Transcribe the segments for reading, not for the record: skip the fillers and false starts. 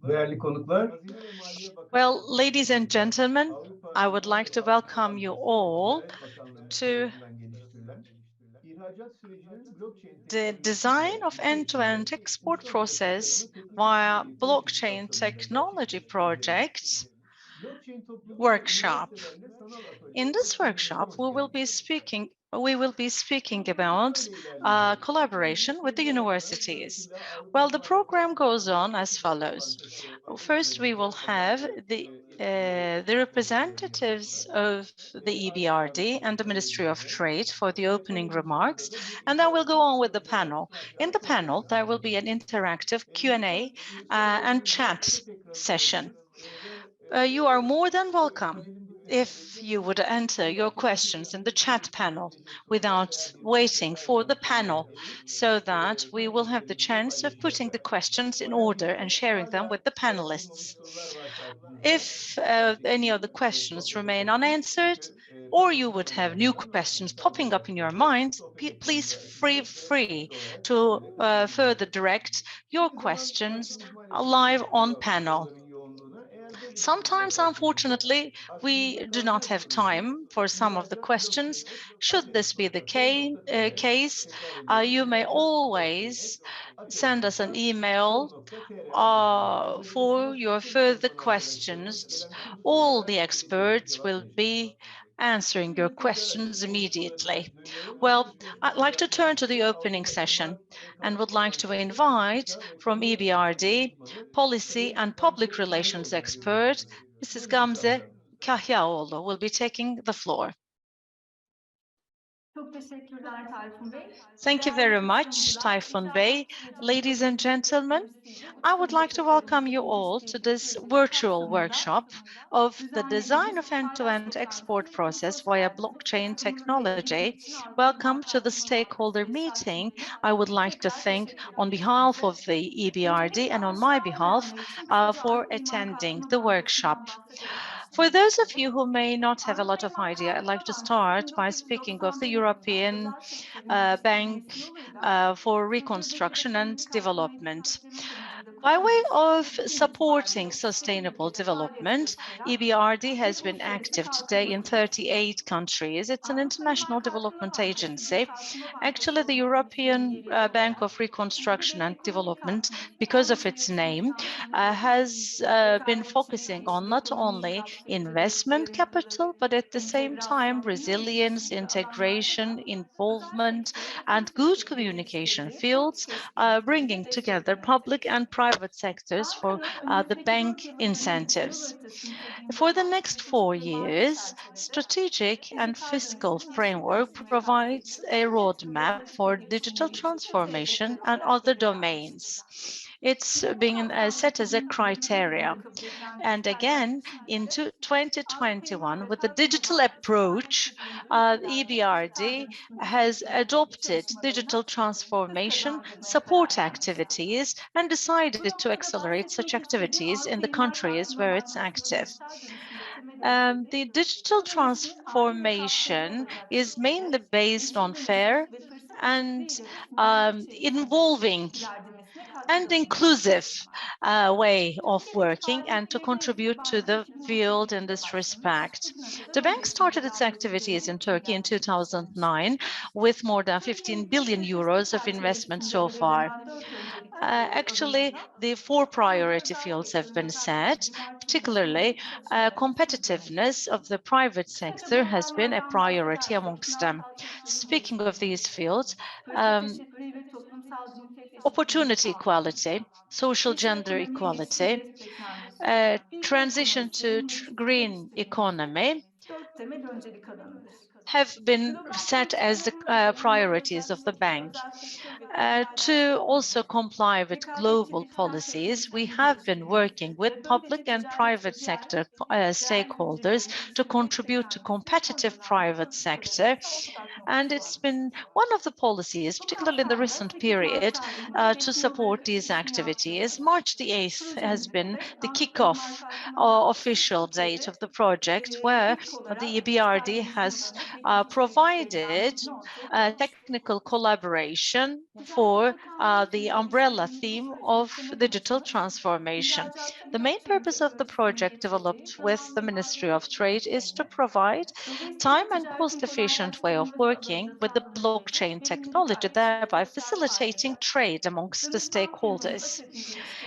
değerli konuklar. Well, ladies and gentlemen, I would like to welcome you all to the design of end-to-end export process via blockchain technology project workshop. In this workshop, we will be speaking about collaboration with the universities. Well, the program goes on as follows. First, we will have the representatives of the EBRD and the Ministry of Trade for the opening remarks, and then we'll go on with the panel. In the panel, there will be an interactive Q&A and chat session. You are more than welcome if you would enter your questions in the chat panel without waiting for the panel, so that we will have the chance of putting the questions in order and sharing them with the panelists. If any of the questions remain unanswered, or you would have new questions popping up in your mind, please feel free to further direct your questions live on panel. Sometimes, unfortunately, we do not have time for some of the questions. Should this be the case, you may always send us an email for your further questions. All the experts will be answering your questions immediately. Well, I'd like to turn to the opening session and would like to invite from EBRD, Policy and Public Relations expert, Mrs. Gamze Kahyaoğlu will be taking the floor. Çok teşekkürler Tayfun Bey. Thank you very much, Tayfun Bey. Ladies and gentlemen, I would like to welcome you all to this virtual workshop of the design of end-to-end export process via blockchain technology. Welcome to the stakeholder meeting. I would like to thank on behalf of the EBRD and on my behalf for attending the workshop. For those of you who may not have a lot of idea, I'd like to start by speaking of the European Bank for Reconstruction and Development. By way of supporting sustainable development, EBRD has been active today in 38 countries. It's an international development agency. Actually, the European Bank of Reconstruction and Development, because of its name, has been focusing on not only investment capital, but at the same time, resilience, integration, involvement, and good communication fields, bringing together public and private sectors for the bank incentives. For the next 4 years, strategic and fiscal framework provides a roadmap for digital transformation and other domains. It's being set as a criteria. And again, in 2021, with the digital approach, EBRD has adopted digital transformation support activities and decided to accelerate such activities in the countries where it's active. The digital transformation is mainly based on fair and involving and inclusive way of working, and to contribute to the field in this respect. The bank started its activities in Turkey in 2009 with more than 15 billion euros of investment so far. Actually, the 4 priority fields have been set, particularly competitiveness of the private sector has been a priority amongst them. Speaking of these fields, opportunity equality, social gender equality, transition to green economy have been set as the priorities of the bank. To also comply with global policies, we have been working with public and private sector stakeholders to contribute to competitive private sector. And it's been one of the policies, particularly in the recent period, to support these activities. March the 8th has been the kickoff official date of the project, where the EBRD has provided technical collaboration for the umbrella theme of digital transformation. The main purpose of the project developed with the Ministry of Trade is to provide time and cost-efficient way of working with the blockchain technology, thereby facilitating trade amongst the stakeholders.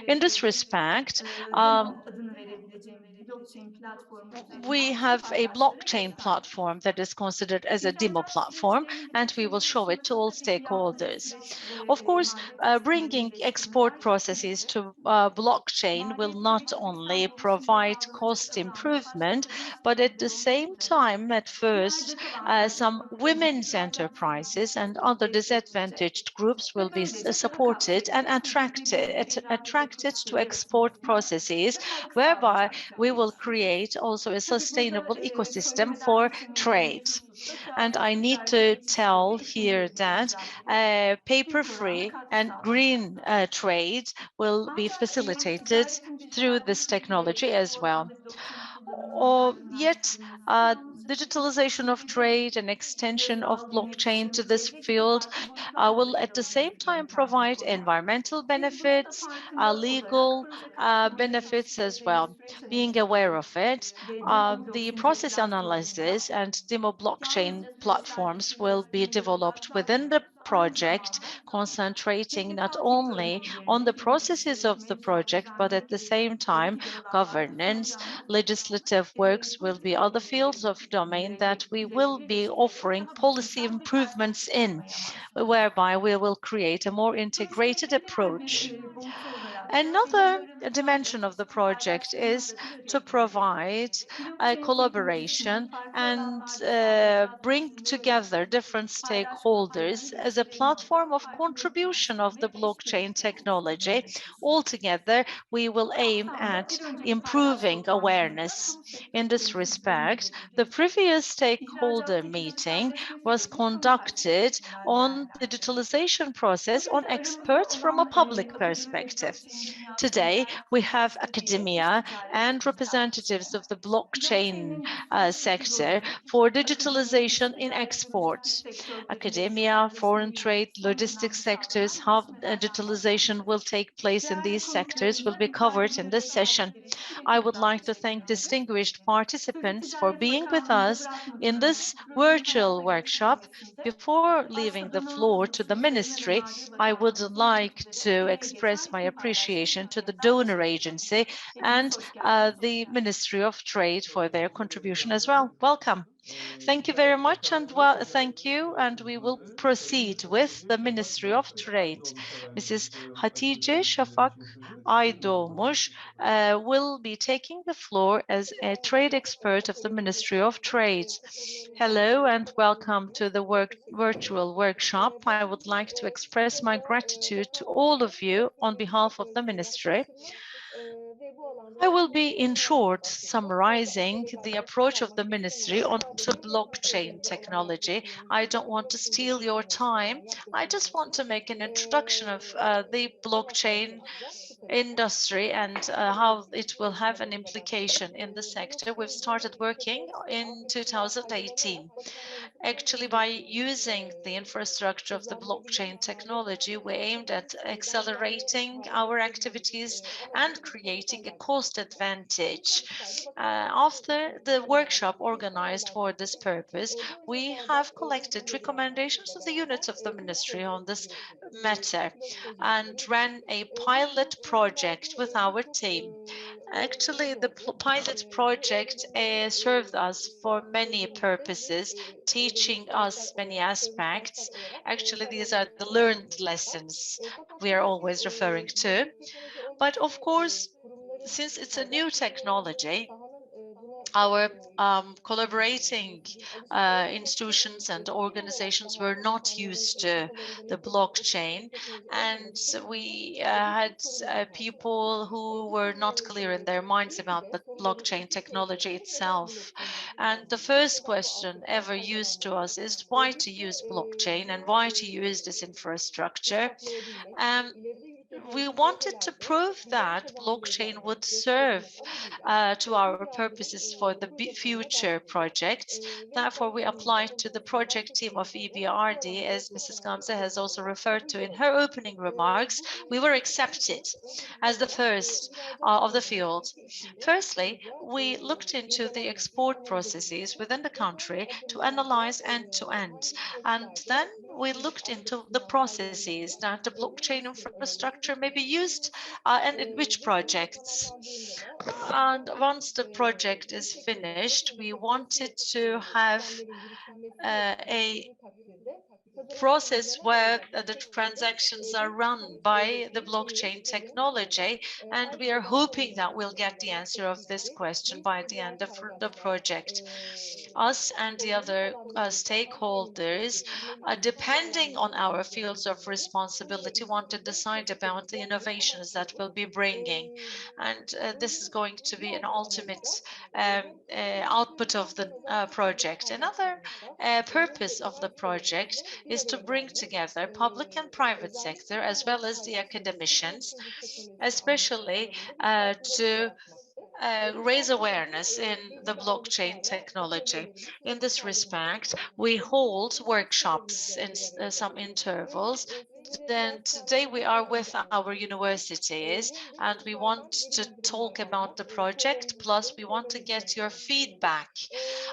In this respect, adını verebileceğim blockchain platformu we üzerinden tüm have a paydaşlarıyla blockchain sağlayacak. platform that is considered as a demo İhracat platform, süreçlerimizle and we will işbirliği show it to all sonrasında peki yaptığınız stakeholders. süreçte Of course, maliyet açısından bringing iyileştirmeler export yaptı processes mıydı? to blockchain will Maliyet not süreçte fiziksel only dolaşımda provide sağlanacak cost azalma başta improvement, but lojistik at gider the olmak same üzere time, at first, diğer dezavantajları some yok edecek women's ihracat enterprises and sürecinizi other destekleyecek disadvantaged groups will ve be böylece tarım supported and kapsamında irade attracted yapısı to export yaratılmasına processes, da katkı whereby sağlayacaktır we diye will düşünüyoruz. create also a Tabii burada sustainable ecosystem söylemeden for geçemeyeceğim trade. bir husus da And kağıt I need ticaret to geçişleri tell ve here işbirliği that özellikle büyük oranda paper-free katkı and green sağlayacaktır. trade will be Ancak facilitated ticaretin through dijitalleşmesi this ve technology iletişim as well. ortamında blockchain kullanımının Or yet, yaygınlaştırılması yalnızca teknik digitalization of işbirliği trade and extension of hızlandırma, blockchain to iletişim, this çevre gibi field farklı boyutlarla da will ele at the same alınması time gereken bir provide konu. environmental Biz bunun da benefits, farkında olarak legal proje kapsamında benefits as geliştireceğimiz well. süreç Being aware analizleri of it, ve demo the blockchain process platformunda analysis and demo blockchain yalnızca platforms süreçlerdeki will be geliştirmeleri developed within the odaklanmıyoruz. Aynı project, zamanda concentrating not teknik only on the önerilerini processes yöneticileri, of the mevzuat project, but at the düzenlemeleri same time, politikalar alanda governance, sunacağımız legislative works will be politika other fields önerileri of domain that we ile will be birleştirerek offering daha policy bütünsel bir improvements perspektif in, sunmaya amaçlıyoruz. whereby we will create a more integrated Projenin diğer approach. bir boyutu olarak da Another firmaların dimension of paydaş the project is paydaşlarımızla bir to araya gelerek provide blockchain teknolojisinin collaboration farklı and alanlarda sağlayacağı bring dönüşümler together ölçüsünde different paydaş gruplarının stakeholders as a platform yapılandırılması, of farkındalık contribution of the yaratımı ve blockchain işbirliği konusunda technology. hedefliyoruz. Altogether, we will Bu aim kapsamda at bir önceki paydaş improving toplantımızda awareness. kamu In sektörü this temsilcilerini respect, de the dinledik. previous stakeholder İhracattaki meeting dijitalleşme was sürecine kamu conducted personelinden on değerlendirdik. digitalization process on Bugün de aramızda experts from a olan public akademi ve perspective. blockchain dünyasının Today, değerli we kuruluşu have İŞBİRLİİ, dış academia ticaret ve and dijital representatives gelişme, of the blockchain blockchain'in future sector roadmap, for akademi, dış digitalization in ticaret ve dijital exports. sektördeki Academia, foreign gelişmelerleşmeyi trade, ön logistics planda sectors, sağlayan how gelişmelerden digitalization will bahsetti. take place in Değerli these sectors will konuklarımıza be güzel bir covered in this görev session. verdikleri için I bir kez would daha like to teşekkür thank ediyorum. distinguished Sözü participants for Ticaret being with Bakanlığımıza us in bırakmadan this projenin hayata virtual workshop. geçirilmesinde Before leaving the başta floor durduğu to the sözlerine ve ministry, nadir I would başarılarınızı like unutmak üzere to emeği express geçen my tüm appreciation paydaşlarıma to the tekrar donor teşekkür ediyorum. agency Hepiniz and hoş geldiniz. the Ministry of Trade for their contribution as well. Başkanım. Welcome. Thank you very Ticaret much, and Bakanlığımız thank you. And we will proceed with the Ministry of Trade. Mrs. Hatice Şafak Aydoğmuş will be taking the floor as a trade expert of the Ministry of Trade. Hello and welcome to the virtual workshop. I would like to express my gratitude to all of you on behalf of the Ministry. I will be, in short, summarizing the approach of the ministry onto blockchain technology. I don't want to steal your time. I just want to make an introduction of the blockchain industry and how it will have an implication in the sector. We've started working in 2018. Actually, by using the infrastructure of the blockchain technology, we aimed at accelerating our activities and creating a cost advantage. After the workshop organized for this purpose, we have collected recommendations of the units of the ministry on this matter and ran a pilot project with our team. Actually, the pilot project served us for many purposes, teaching us many aspects. Actually, these are the learned lessons we are always referring to. But of course, since it's a new technology, our collaborating institutions and organizations were not used to the blockchain, and we had people who were not clear in their minds about the blockchain technology itself. And the first question ever used to us is why to use blockchain and why to use this infrastructure. Um, we wanted to prove that blockchain would serve to our purposes for the future projects. Therefore, we applied to the project team of EBRD, as Mrs. Gamze has also referred to in her opening remarks. We were accepted as the first of the field. Firstly, we looked into the export processes within the country to analyze end to end. And then we looked into the processes that the blockchain infrastructure may be used and in which projects. And once the project is finished, we wanted to have a process where the transactions are run by the blockchain technology, and we are hoping that we'll get the answer of this question by the end of the project. Us and the other stakeholders, depending on our fields of responsibility, want to decide about the innovations that we'll be bringing. And this is going to be an ultimate output of the project. Another purpose of the project is to bring together public and private sector as well as the academicians, especially to raise awareness in the blockchain technology. In this respect, we hold workshops in some intervals. Then today we are with our universities and we want to talk about the project, plus we want to get your feedback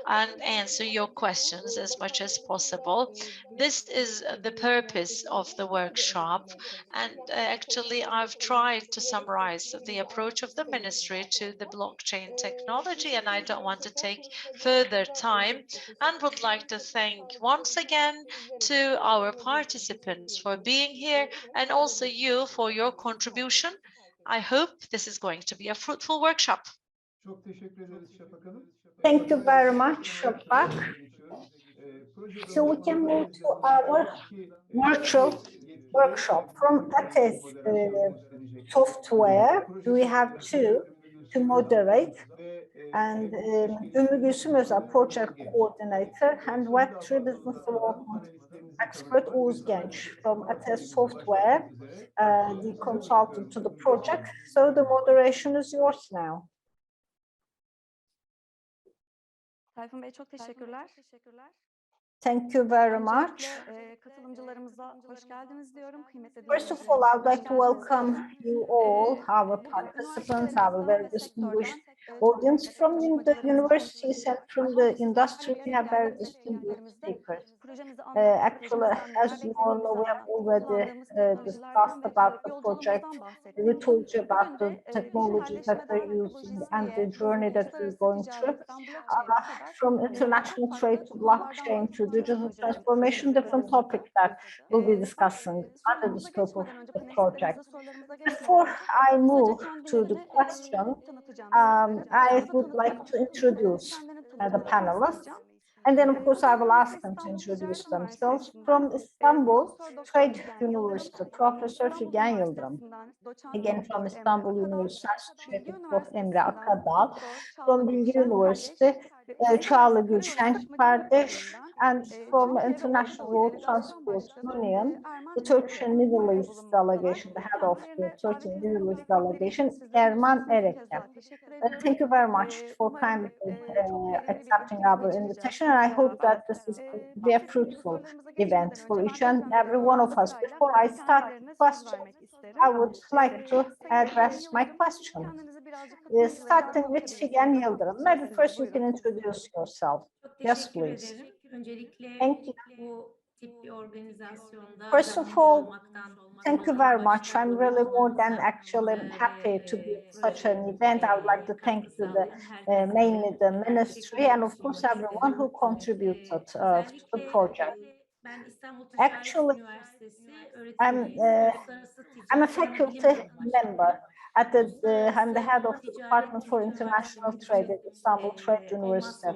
and answer your questions as much as possible. This is the purpose of the workshop, and actually I've tried to summarize the approach of the ministry to the blockchain technology, and I don't want to take further time and would like to thank once again to our participants for being here and also you for your contribution. I hope this is going to be a fruitful workshop. Çok teşekkür ederiz Şafak Hanım. Thank you very much, Shafak. So we can move to our virtual workshop. From ATES software, we have two to moderate, and Ümmü Gülsüm Özel, project coordinator, and Web3 business development expert Oğuz Genç from ATES software, the consultant to the project. So the moderation is yours now. Tayfun Bey çok teşekkürler. Thank you very much. Katılımcılarımıza hoş geldiniz diyorum. Kıymetli First of all, I would like to welcome you all, our participants, our very distinguished audience from the universities and from the industry. We have very distinguished speakers. Actually, as you all know, we have already discussed about the project. We told you about the technologies that we're using and the journey that we're going through. From international trade to blockchain to digital transformation, different topics that we'll be discussing under the scope of the project. Before I move to the question, I would like to introduce the panelists. And then, of course, I will ask them to introduce themselves. From Istanbul Trade University, Professor Figen Yıldırım. Again, from Istanbul University, Associated Prof. Emre Akadal. From Bilgi University, Çağla Gülşen Kardeş. And from International Road Transport Union, the Turkish and Middle East delegation, the head of the Turkey and Middle East delegation, Erman Ereke. Thank you very much for kindly accepting our invitation. And I hope that this is going to be a fruitful event for each and every one of us. Before I start the question, I would like to address my question. Starting with Figen Yıldırım. Maybe first you can introduce yourself. Yes, please. Thank you. First of all, thank you very much. I'm really more than actually happy to be at such an event. I would like to thank the mainly the ministry and of course everyone who contributed to the project. Actually, I'm a faculty member at I'm the head of the Department for International Trade at Istanbul Trade University.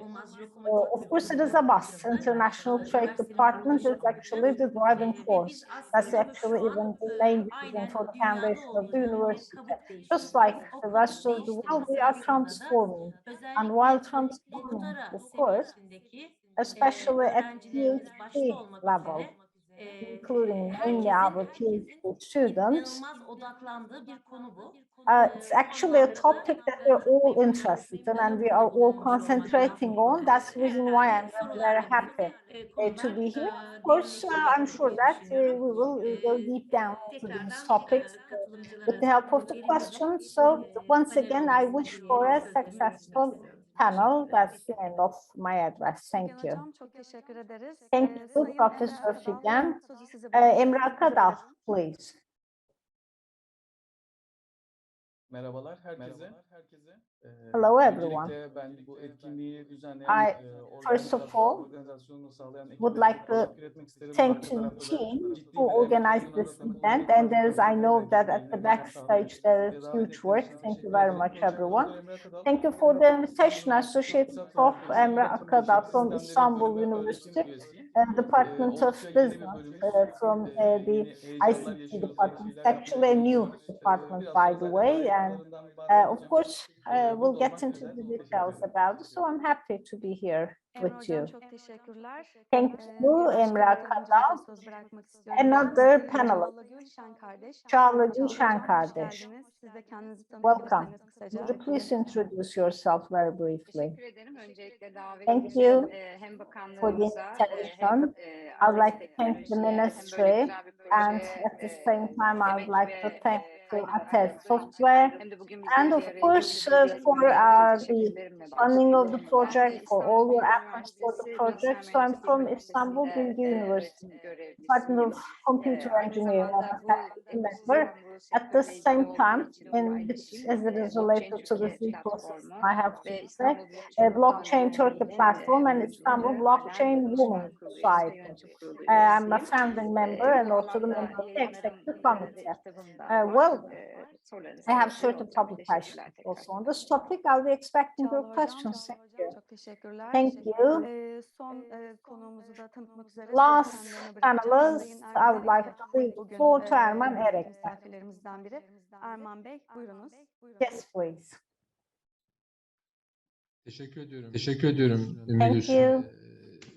Of course, it is a bus. International Trade Department is actually the driving force. That's actually even the main reason for the foundation of the university. Just like the rest of the world, we are transforming. And while transforming, of course, especially at PhD level, including mainly our PhD students. inanılmaz odaklandığı bir konu bu. It's actually a topic that we're all interested in and we are all concentrating on. That's the reason why I'm very happy to be here. Of course, I'm sure that we will go deep down into these topics with the help of the questions. So once again, I wish for a successful panel. That's the end of my address. Thank Figen you. Hocam çok teşekkür ederiz. Thank you, Sayın Professor Emre Akadal, Figen. sözü size bırakıyorum. Emre Akadal, please. Merhabalar herkese. Hello, everyone. Öncelikle ben bu etkinliği düzenleyen, First of all, organizasyonunu sağlayan would ekibe like çok to teşekkür etmek isterim. thank Arka to the tarafta da team ciddi who bir emek organized var. this Bunlarla event, tanımak and there is, I know that at the güzelliğine backstage sağlayın. there is Davet huge ettiğiniz work. için Thank you teşekkür very ederim. much, Profesör everyone. Doktor Emre Akadal, Thank you for the invitation, İstanbul Associate İktisat Prof. Fakültesi Emre Üretim Akadal Beşeri from Sistemleri Istanbul Bölümü University, öğretim üyesiyim. Department of Oldukça yeni bir Business bölümüz. from the Yeni heyecanlar ICT yaşıyoruz, yeni department. It's şeyler yapmaya actually a new çalışıyoruz. department, Biraz by sonra the zaten way, and ayrıntılarından of bahsedeceğim. course, we'll Burada get olmak into güzel. the Teşekkür details ederim. about it. So I'm happy to be here Emre with Hocam you. çok teşekkürler. Thank you, Bir Emre başka katılımcımıza Akadal. söz bırakmak istiyorum. Another Kendisi panelist, Çağla Gülşen kardeş. Çağla Çağla Gülşen Hocam hoş kardeş. geldiniz. Siz de kendinizi Welcome. tanıyabilirseniz Would kısaca. you please introduce yourself very briefly? Teşekkür ederim. Öncelikle davetiniz Thank için you hem for the bakanlığımıza hem invitation. I'd Arpa like to thank the Teknoloji'ye hem böyle ministry, güzel bir and projeye at the same time, I would emek like to ve thank to kaynak Ates ayırdığı için Software, hem de bugün and bizleri bir of araya course getirdiği için for öncelikle the teşekkürlerimle funding of the başlıyorum. project, for İstanbul all your Bilgi efforts for the Üniversitesi project. Bilgisayar So I'm Mühendisliği from Istanbul Fakültesi'nde Bilgi University, öğretim Department görevlisiyim. of Computer Aynı Engineering. I'm zamanda a bu faculty member. ekosistem bu At the sektörle ilgili same olduğu time, için in paylaşayım. as it is Blockchain related to the Türkiye ecosystem, platformu I have to ve say, İstanbul Blockchain Blockchain Turkey Derneği'nin platform and Istanbul kurucuları, hala Blockchain Women danışman kurulu üyesi ve Society. yönetim kurulu I'm a üyesiyim. founding member and Bu also the alanda member of the yayınlarım executive ve committee. kitabım da var. Well, Sorularınızı I have bekliyor certain olacağım. publications Teşekkürler tekrar. also on this topic. I'll be expecting your Çağla Hocam questions. Thank you. çok teşekkürler. Thank you. Son konuğumuzu da tanıtmak üzere Last sözü kendilerine bırakacağım. panelist, Sayın I Erman would like Erik'e to leave the bugün floor to Erman kıymetli Erik. misafirlerimizden biri. Erman Bey buyurunuz. Yes, please. Teşekkür ediyorum Ümmü Thank Gülsün. you,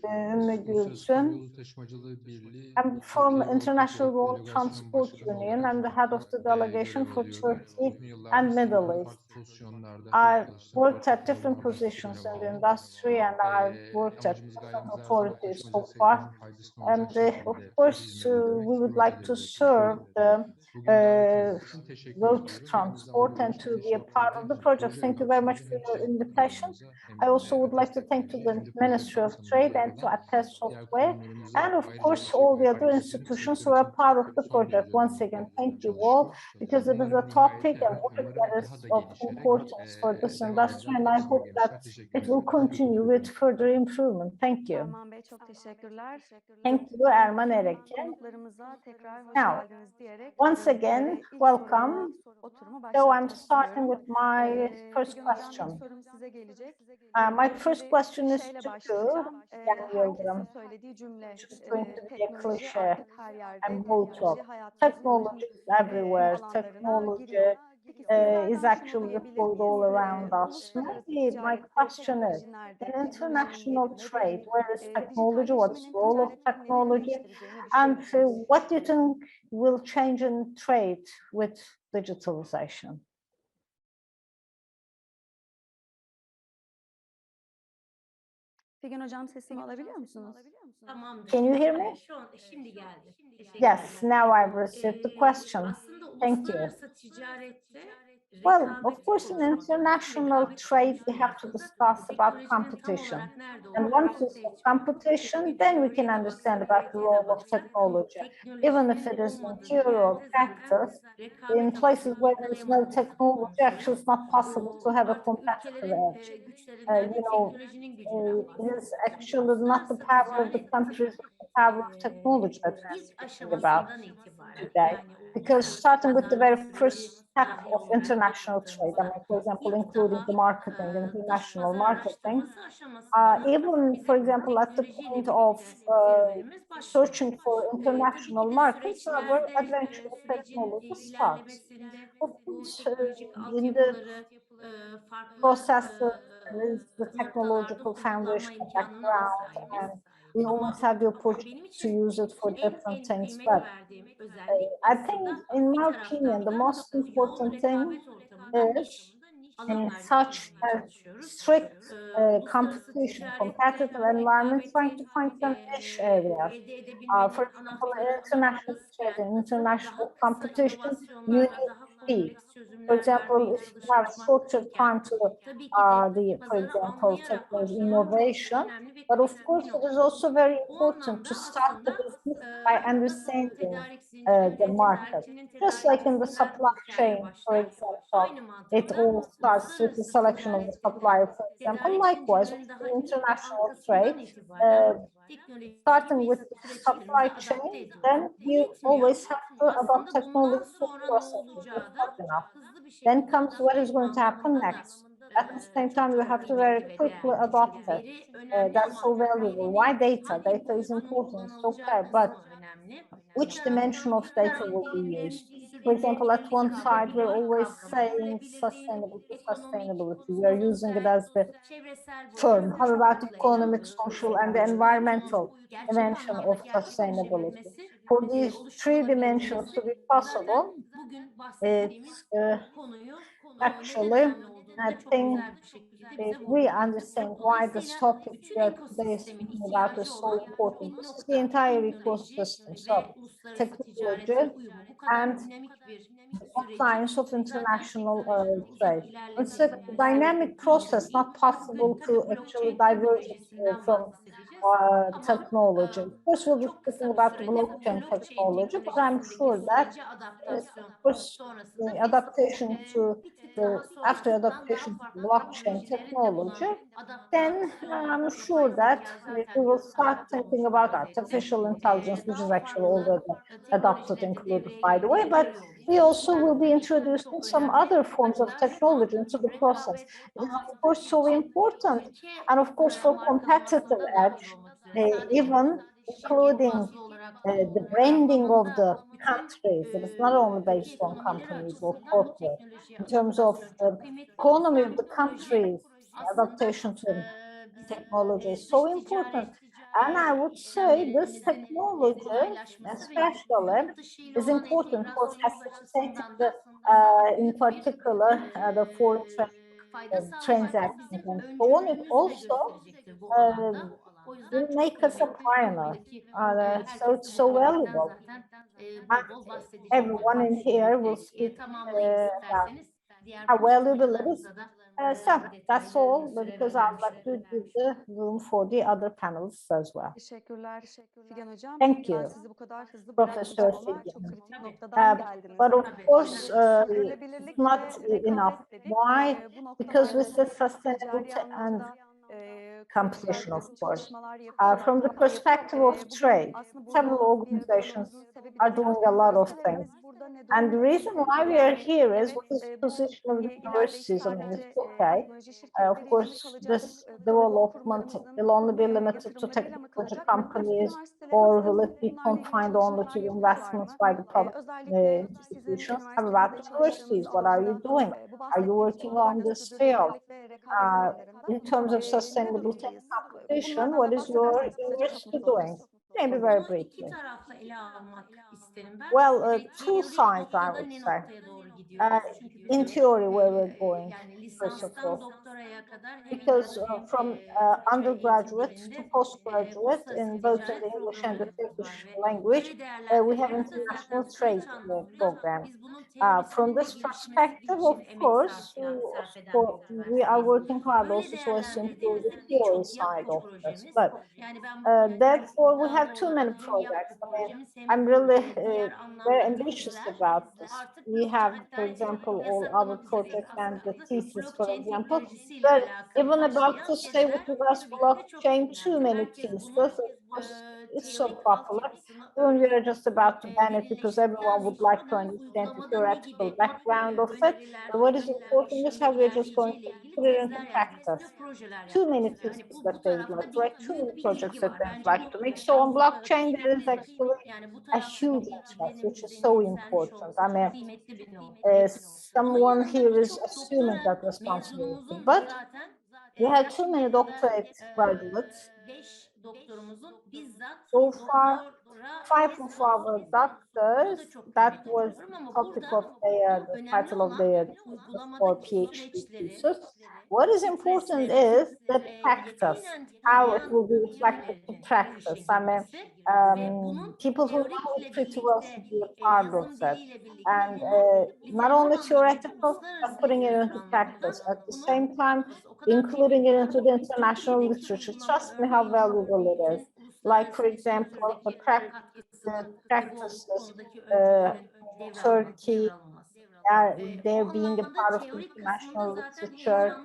Ümmü Uluslararası Gülsün. Karayolu Taşımacılığı Birliği I'm from Türkiye International Avrupa Road Delegasyon Transport Başkanı Union. olarak I'm the head of the burada delegation görev for alıyorum. Turkey Uzun yıllardır and Middle İstanbul'da East. farklı pozisyonlarda I've çalıştım. worked at Portekiz different Havalimanı positions Enstitüsü'ne in the bağlı. industry and I've worked at Amacımız different gayemiz her zaman authorities so taşımacı far. sektörünün faydasına And olacak of şekilde course, hizmet we etmek, would like to projeleri serve üretmek. the Bugün davetiniz için teşekkür road ediyorum. Aynı transport zamanda and to be a teşekkür part of ederim. the Hem project. proje Thank you very much kapsamında for hem your çalışma invitation. planlarımıza hem I also would Ateş like to thank to the Teknoloji hem de proje Ministry of kapsamında Trade yer and to alan Ates diğer Software, kurumlarımıza and of ayrıca course all teşekkür the other etmek isterim. institutions Sektör who are için part of çok the son project. derece Once önemli again, bir thank you all, çalışma. because it is a Umarım topic and nihayetinde work umarım that daha is da of gelişerek importance for this devam industry, eder. and I Hepsine hope that gençler teşekkür it will ederim. continue with further improvement. Thank you. Erman Bey çok teşekkürler. Thank you, Erman Tüm Erik'e. konuklarımıza tekrar hoş Now, geldiniz diyerek once again, ilk welcome. oturumu So I'm başlatmak starting istiyorum. with my first Figen Hocam question. ilk sorum size gelecek. My first question is Şeyle to you, başlayacağım. Yani Herkesin Yıldırım. söylediği cümle, It's just going to be a teknoloji cliche artık her yerde, and teknoloji brutal. hayatımızın Technology is bütün everywhere. alanlarına giriyor. Technology Peki is sizlerden şunu actually duyabilir deployed all miyiz? around us. Uluslararası Maybe my ticarette question is, teknoloji nerede? in Teknolojinin international yeri trade, nedir? where is technology? What's the Dijitalleşmenin role of ticarette neleri technology? değiştireceğini And düşünüyor musunuz? what do you think will change in trade with digitalization? Figen Hocam sesimi alabiliyor musunuz? Tamamdır. Can you hear me? Şimdi geldi. Yes, now I've received the question. Aslında Thank you. uluslararası ticarette Well, rekabeti of course, in konuşmak, international rekabet trade, we have to konuştuğumuzda discuss about teknolojinin tam competition. olarak nerede And olduğu once we ortaya say çıkıyor. competition, then we can understand about the role of technology. Even if it is in theory or practice, in places where there is no technology, actually it's not possible to have a competitive edge. It is actually not the power of the countries, but the power of technology that we're İlk speaking about aşamasından itibaren today. Because starting with the very first step of international trade, I mean, for example, including the marketing, international marketing, even, for example, at the point of searching for international markets, our adventure technology starts. Of course, in the processes, there is the technological foundation background and we always have the Ama opportunity benim to için use it for different things. kıymetli But verdiğim özellik I think, aslında in bir my opinion, taraftan the da most bu yoğun important thing rekabet ortamında is niş in alanlar such çözmeye a çalışıyoruz. strict Uluslararası competition, ticarette competitive bu environment, trying to rekabeti find some niche areas. elde For edebilmenin example, in anahtarı international trade, hızken in international daha kısa competition, you inovasyonlarla need daha speed. kompleks For çözümler example, vermeye if you have shorter çalışmakken time to tabii ki de for pazarı example, anlayarak technology başlamak çok innovation, önemli ve but of kritik bir course it is nokta. also very Bu important anlamda to start the aslında business by understanding tedarik zincirinin the ve market. tedarikçinin Just like in the tedarikçisinden supply hikaye chain, for başlar. example, Aynı it mantıkla all starts with the uluslararası selection of the ticarette supplier, de for example. tedarik Likewise, zincirinin daha in ilk ve international arkasından trade, itibaren teknolojiyi starting with biz the supply süreçlerimize adapte chain, ediyoruz. then Bu you yetmiyor. always have to adopt Aslında bundan technology to sonra ne processes. It's olacağı da not enough. hızlı bir Then şekilde comes what is adapte going etme to happen anlamında da next. At the same çok time, you çok have to kıymetli very ve quickly değerli. adopt Çünkü it. veri önemli That's ama so valuable. Why verinin data? hangi Data is boyutunun important, it's kullanılacağı okay, but kısmı önemli. which dimension of Bir data will be taraftan used? For example, at one side, we're always saying sustainability, sustainability. We are using it as the çevresel term. boyutu How çok about fazla ele economic, alıyoruz. social, and the environmental Gerçek dimension anlamda of sustainability? gerçekleşebilmesi, For these three dimensions oluşturulabilmesi to be zaten possible, bugün it's bahsettiğimiz konuyu neden actually, önemli olduğunu I da çok think, güzel bir şekilde bize we vurguluyor. understand why this Dolayısıyla topic bütün we are today ekosistemin speaking about is ihtiyacı so olan important. bir This is the nokta. entire Teknoloji ecosystem. So, ve uluslararası technology ticaretin uyumu bu kadar and dinamik bir süreci science of zaten international uzak trade. It's a ilerlemesi dynamic process, not possible Bugün to tabii actually blockchain diverge teknolojisinden from bahsedeceğiz. Ama technology. Of course, we'll be çok kısa speaking bir about the sürede bu blockchain blockchain technology, but I'm teknolojisindeki sure that, sürece of adaptasyon course, sonrasında the biz adaptation to bir tık the daha after sonrasından daha adaptation to farklı blockchain teknolojilerin de technology, buna then adaptasyonunu I'm yapay sure that zeka we zaten will start adapte thinking olmuş about vaziyette. artificial intelligence, which is Daha actually farklı already adopted, teknolojileri de included, devreye by the way. But girebiliyor we also oluşumlar will be tabii introducing çok some önemli. other forms of Hatta şu an technology into the process. rekabet It is, of alanındaki course, so için important. ülke And of course, for competitive markalamasında dahil edge, olmak üzere sadece even şirket including bazlı olarak the değil, branding of the kapsamında bütün countries. It is not only ülke based on ekonomileri companies or açısından bu corporate. teknolojiye In terms of adaptasyon the çok kıymetli. O economy of yüzden the bu proje countries, aslında adaptation to bizim technology is dış so important. ticaret And I would say this işlemlerimizin technology, kolaylaşması ve especially, yurt dışı ile is olan important for entegrasyonumuz facilitating açısından the, da aslında in büyük bir particular, the foreign fayda sağlayacaktır. transactions Bizim and so on. It öncülüğümüzü de also gösterecektir bu uh, alanda. O yüzden will çok make us a kıymetli. pioneer. Buradaki So it's herkesin so bu projetten valuable. zaten And bol bol bahsedecektir. everyone in here will speak Tamamlayayım about isterseniz. Diğer how valuable it is. konuşmacılarımıza da So that's all, detaylı süre because I'd vermek like to üzere. give the room for the other panelists as well. Teşekkürler Figen Hocam. Thank you, Ben sizi bu kadar hızlı Professor bırakmayacağım ama Figen. çok kritik Tabii. noktadan Uh, geldiniz. but of Tabii. course, Sürdürülebilirlik it's not ve enough. rekabet dedik. Why? Bu Because noktalarda with the tabii sustainability ticari and anlamda kurumsal competition, bir of takım course. çalışmalar yapıyorlar. From the perspective of Bugün trade, aslında burada several bir organizations olmamızın sebebi are de biraz doing a lot of things. üniversitelerimiz burada ne And the durumda? reason why we are here is what is the Bu position of the ileride universities. I mean, it's sadece okay. teknoloji Of şirketleriyle mi course, kalacak? this Kamu development kurumlarımızın will only be limited to yatırımlarıyla mı technology kalacak? companies, Üniversitelerimiz or de will it be bunlarla ilgili confined only çalışmalar to the yapıyorlar investments mı? by the public Özellikle sizin institutions? How about üniversitenizde the çalıştığınız universities? What are you alanda doing? bu Are you bahsettiğimiz working on konularda this field? sürdürülebilirlik ve rekabet alanlarında In terms of ne sustainability and durumdayız? competition, Bunlardan what da is your bahsederseniz kısaca çok university mutlu doing? oluruz. Maybe very Bunu iki briefly. tarafla ele almak isterim ben. Well, two Teorik sides, I noktada would ne say. noktaya doğru gidiyoruz? Çünkü In biliyoruz theory, where we're going, yani first of lisanstan all, doktoraya kadar hem because İngilizce hem from Türkçe undergraduate to eğitimlerinde postgraduate uluslararası in both in the ticaret English and the programlarımız Turkish var ve language, süre we have değerlendirmemizde zaten international süreç trade anlamında program. biz bunun From teorisinin de this gelişmesi perspective, için of emek course, sarf eden bir we are üniversiteyiz. working hard Böyle also so as to improve the değerlendirdiğimizde theory birçok side yapboz of this. projemiz, But yani ben bugün hem therefore, we have dahada too many olan hem projects. yapboz I mean, projemiz hem I'm really diğer very anlamda ambitious tezler about this. artık We have, for zaten example, all our yasaklamak üzereyiz. projects and the Aslında thesis, for blockchain example. teknolojisiyle But alakalı even about başlayan to stay tezler with regards tabii ki de çok blockchain, too önemli. many Herkes theses. bunun Of course, it's so teorik popular. altyapısını Even we are öğrenip just about to ban it because derinleştikten everyone would like sonra to bunun understand the uygulamada ne theoretical gibi background of it. öneriler But what is bu important is işin how we are just going to ilerleyeceğiyle ilgili put it into tezler yazmak practice. istiyor, projeler Too yapmak many istiyor. Hani theses bu that they would tarafta like to write, too büyük many bir projects ilgi that var. they would Bence like bu to make. So on blockchain, there is kıymetlidir. actually Yani bu a taraftaki huge interest, ilgilerin which is bize so yükselmiş important. olması I çok mean, kıymetli bir nokta. Bunun someone yanında here is birçok assuming that doktora responsibility, mezunumuzun da but zaten we have too many yakın zamanda doctorate graduates. So far, 5 of our doctors, that was topic of the title of their thesis for PhD thesis. What is important is the practice, how it will be reflected to practice. I mean, people who know it pretty well should be a part of that. And not only theoretical, but putting it into practice. At the same time, including it into the international literature. Trust me how valuable it is. Like, for example, the practices, Turkey, they're being a part of the international literature.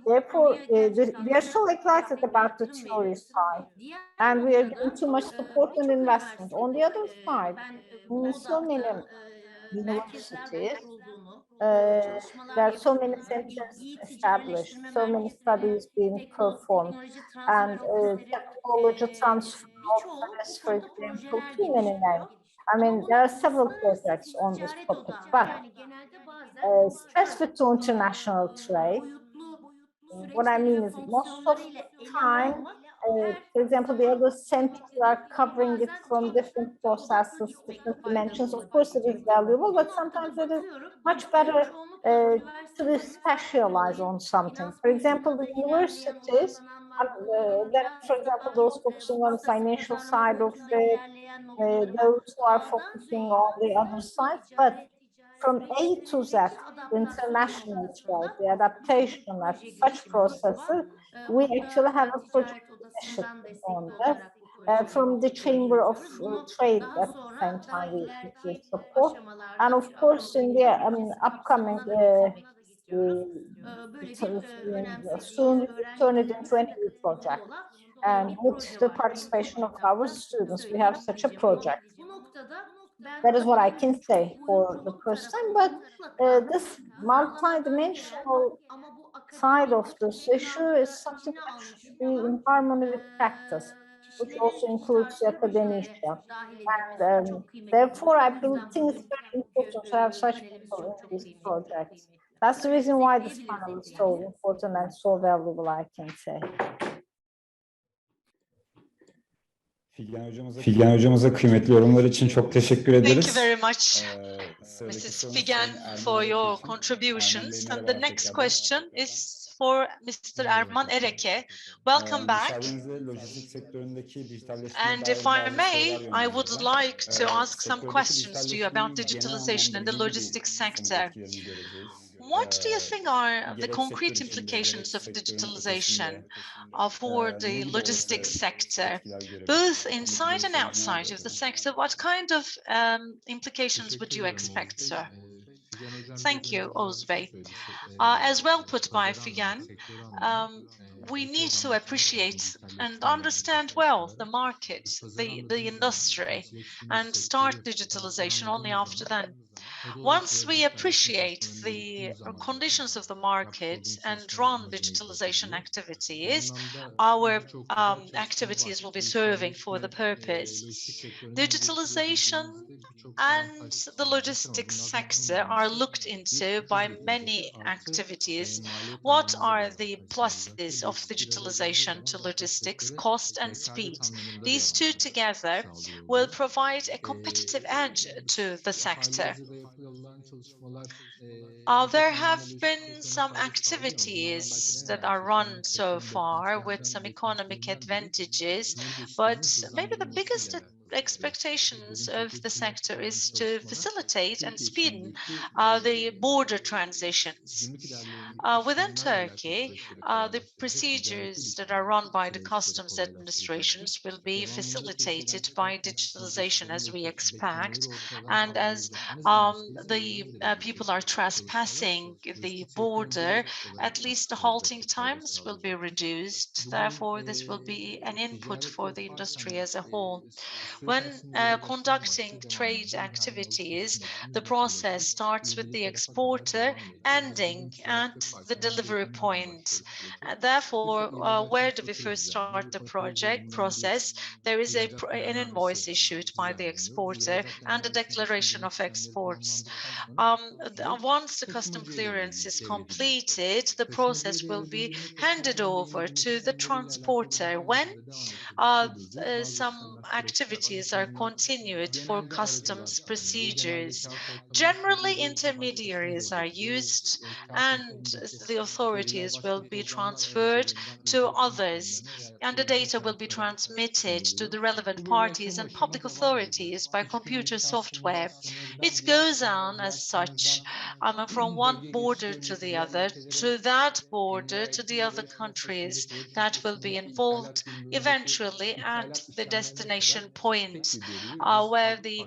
Therefore, we are so excited about the theory side, and we are giving too much support and investment. On the other side, in so many universities, there are so many centers established, so many studies being performed, and technology transfer offers, for example, too many names. I mean, there are several projects on this topic, but specific to international trade, what I mean is most of the time, for example, the other centers are covering it from different processes, different dimensions. Of course, it is valuable, but sometimes it is much better to be specialized on something. For example, the universities, then, for example, those focusing on the financial side of it, those who are focusing on the other side, but from A to Z, international trade, the adaptation of such processes, we actually have a project initiative on this. From the Chamber of Trade at the same time we support. And of course, in the upcoming soon we will turn it into a new project. And with the participation of our students, we have such a project. That is what I can say for the first time, but this multi-dimensional side of this issue is something that should be in harmony with practice, which also includes the academia. And therefore, I think it's very important to have such people in these projects. That's the reason why this panel is so important and so valuable, I can say. Figen hocamıza kıymetli yorumlar için çok teşekkür ederiz. Thank you very much, Mrs. Figen, for your contributions. And the next question is for Mr. Erman Ereke. Welcome back. And if I may, I would like to ask some questions to you about digitalization in the logistics sector. What do you think are the concrete implications of digitalization for the logistics sector, both inside and outside of the sector? What kind of implications would you expect, sir? Thank you, Ozbey. As well put by Figen, we need to appreciate and understand well the market, the industry, and start digitalization only after then. Once we appreciate the conditions of the market and run digitalization activities, our activities will be serving for the purpose. Digitalization and the logistics sector are looked into by many activities. What are the pluses of digitalization to logistics? Cost and speed. These two together will provide a competitive edge to the sector. There have been some activities that are run so far with some economic advantages, but maybe the biggest expectations of the sector is to facilitate and speed the border transitions. Within Turkey, the procedures that are run by the customs administrations will be facilitated by digitalization, as we expect, and as the people are trespassing the border, at least the halting times will be reduced. Therefore, this will be an input for the industry as a whole. When conducting trade activities, the process starts with the exporter, ending at the delivery point. Therefore, where do we first start the project process? There is an invoice issued by the exporter and a declaration of exports. Once the custom clearance is completed, the process will be handed over to the transporter. When some activities are continued for customs procedures, generally intermediaries are used and the authorities will be transferred to others, and the data will be transmitted to the relevant parties and public authorities by computer software. It goes on as such, from one border to the other, to that border, to the other countries that will be involved eventually at the destination point, where the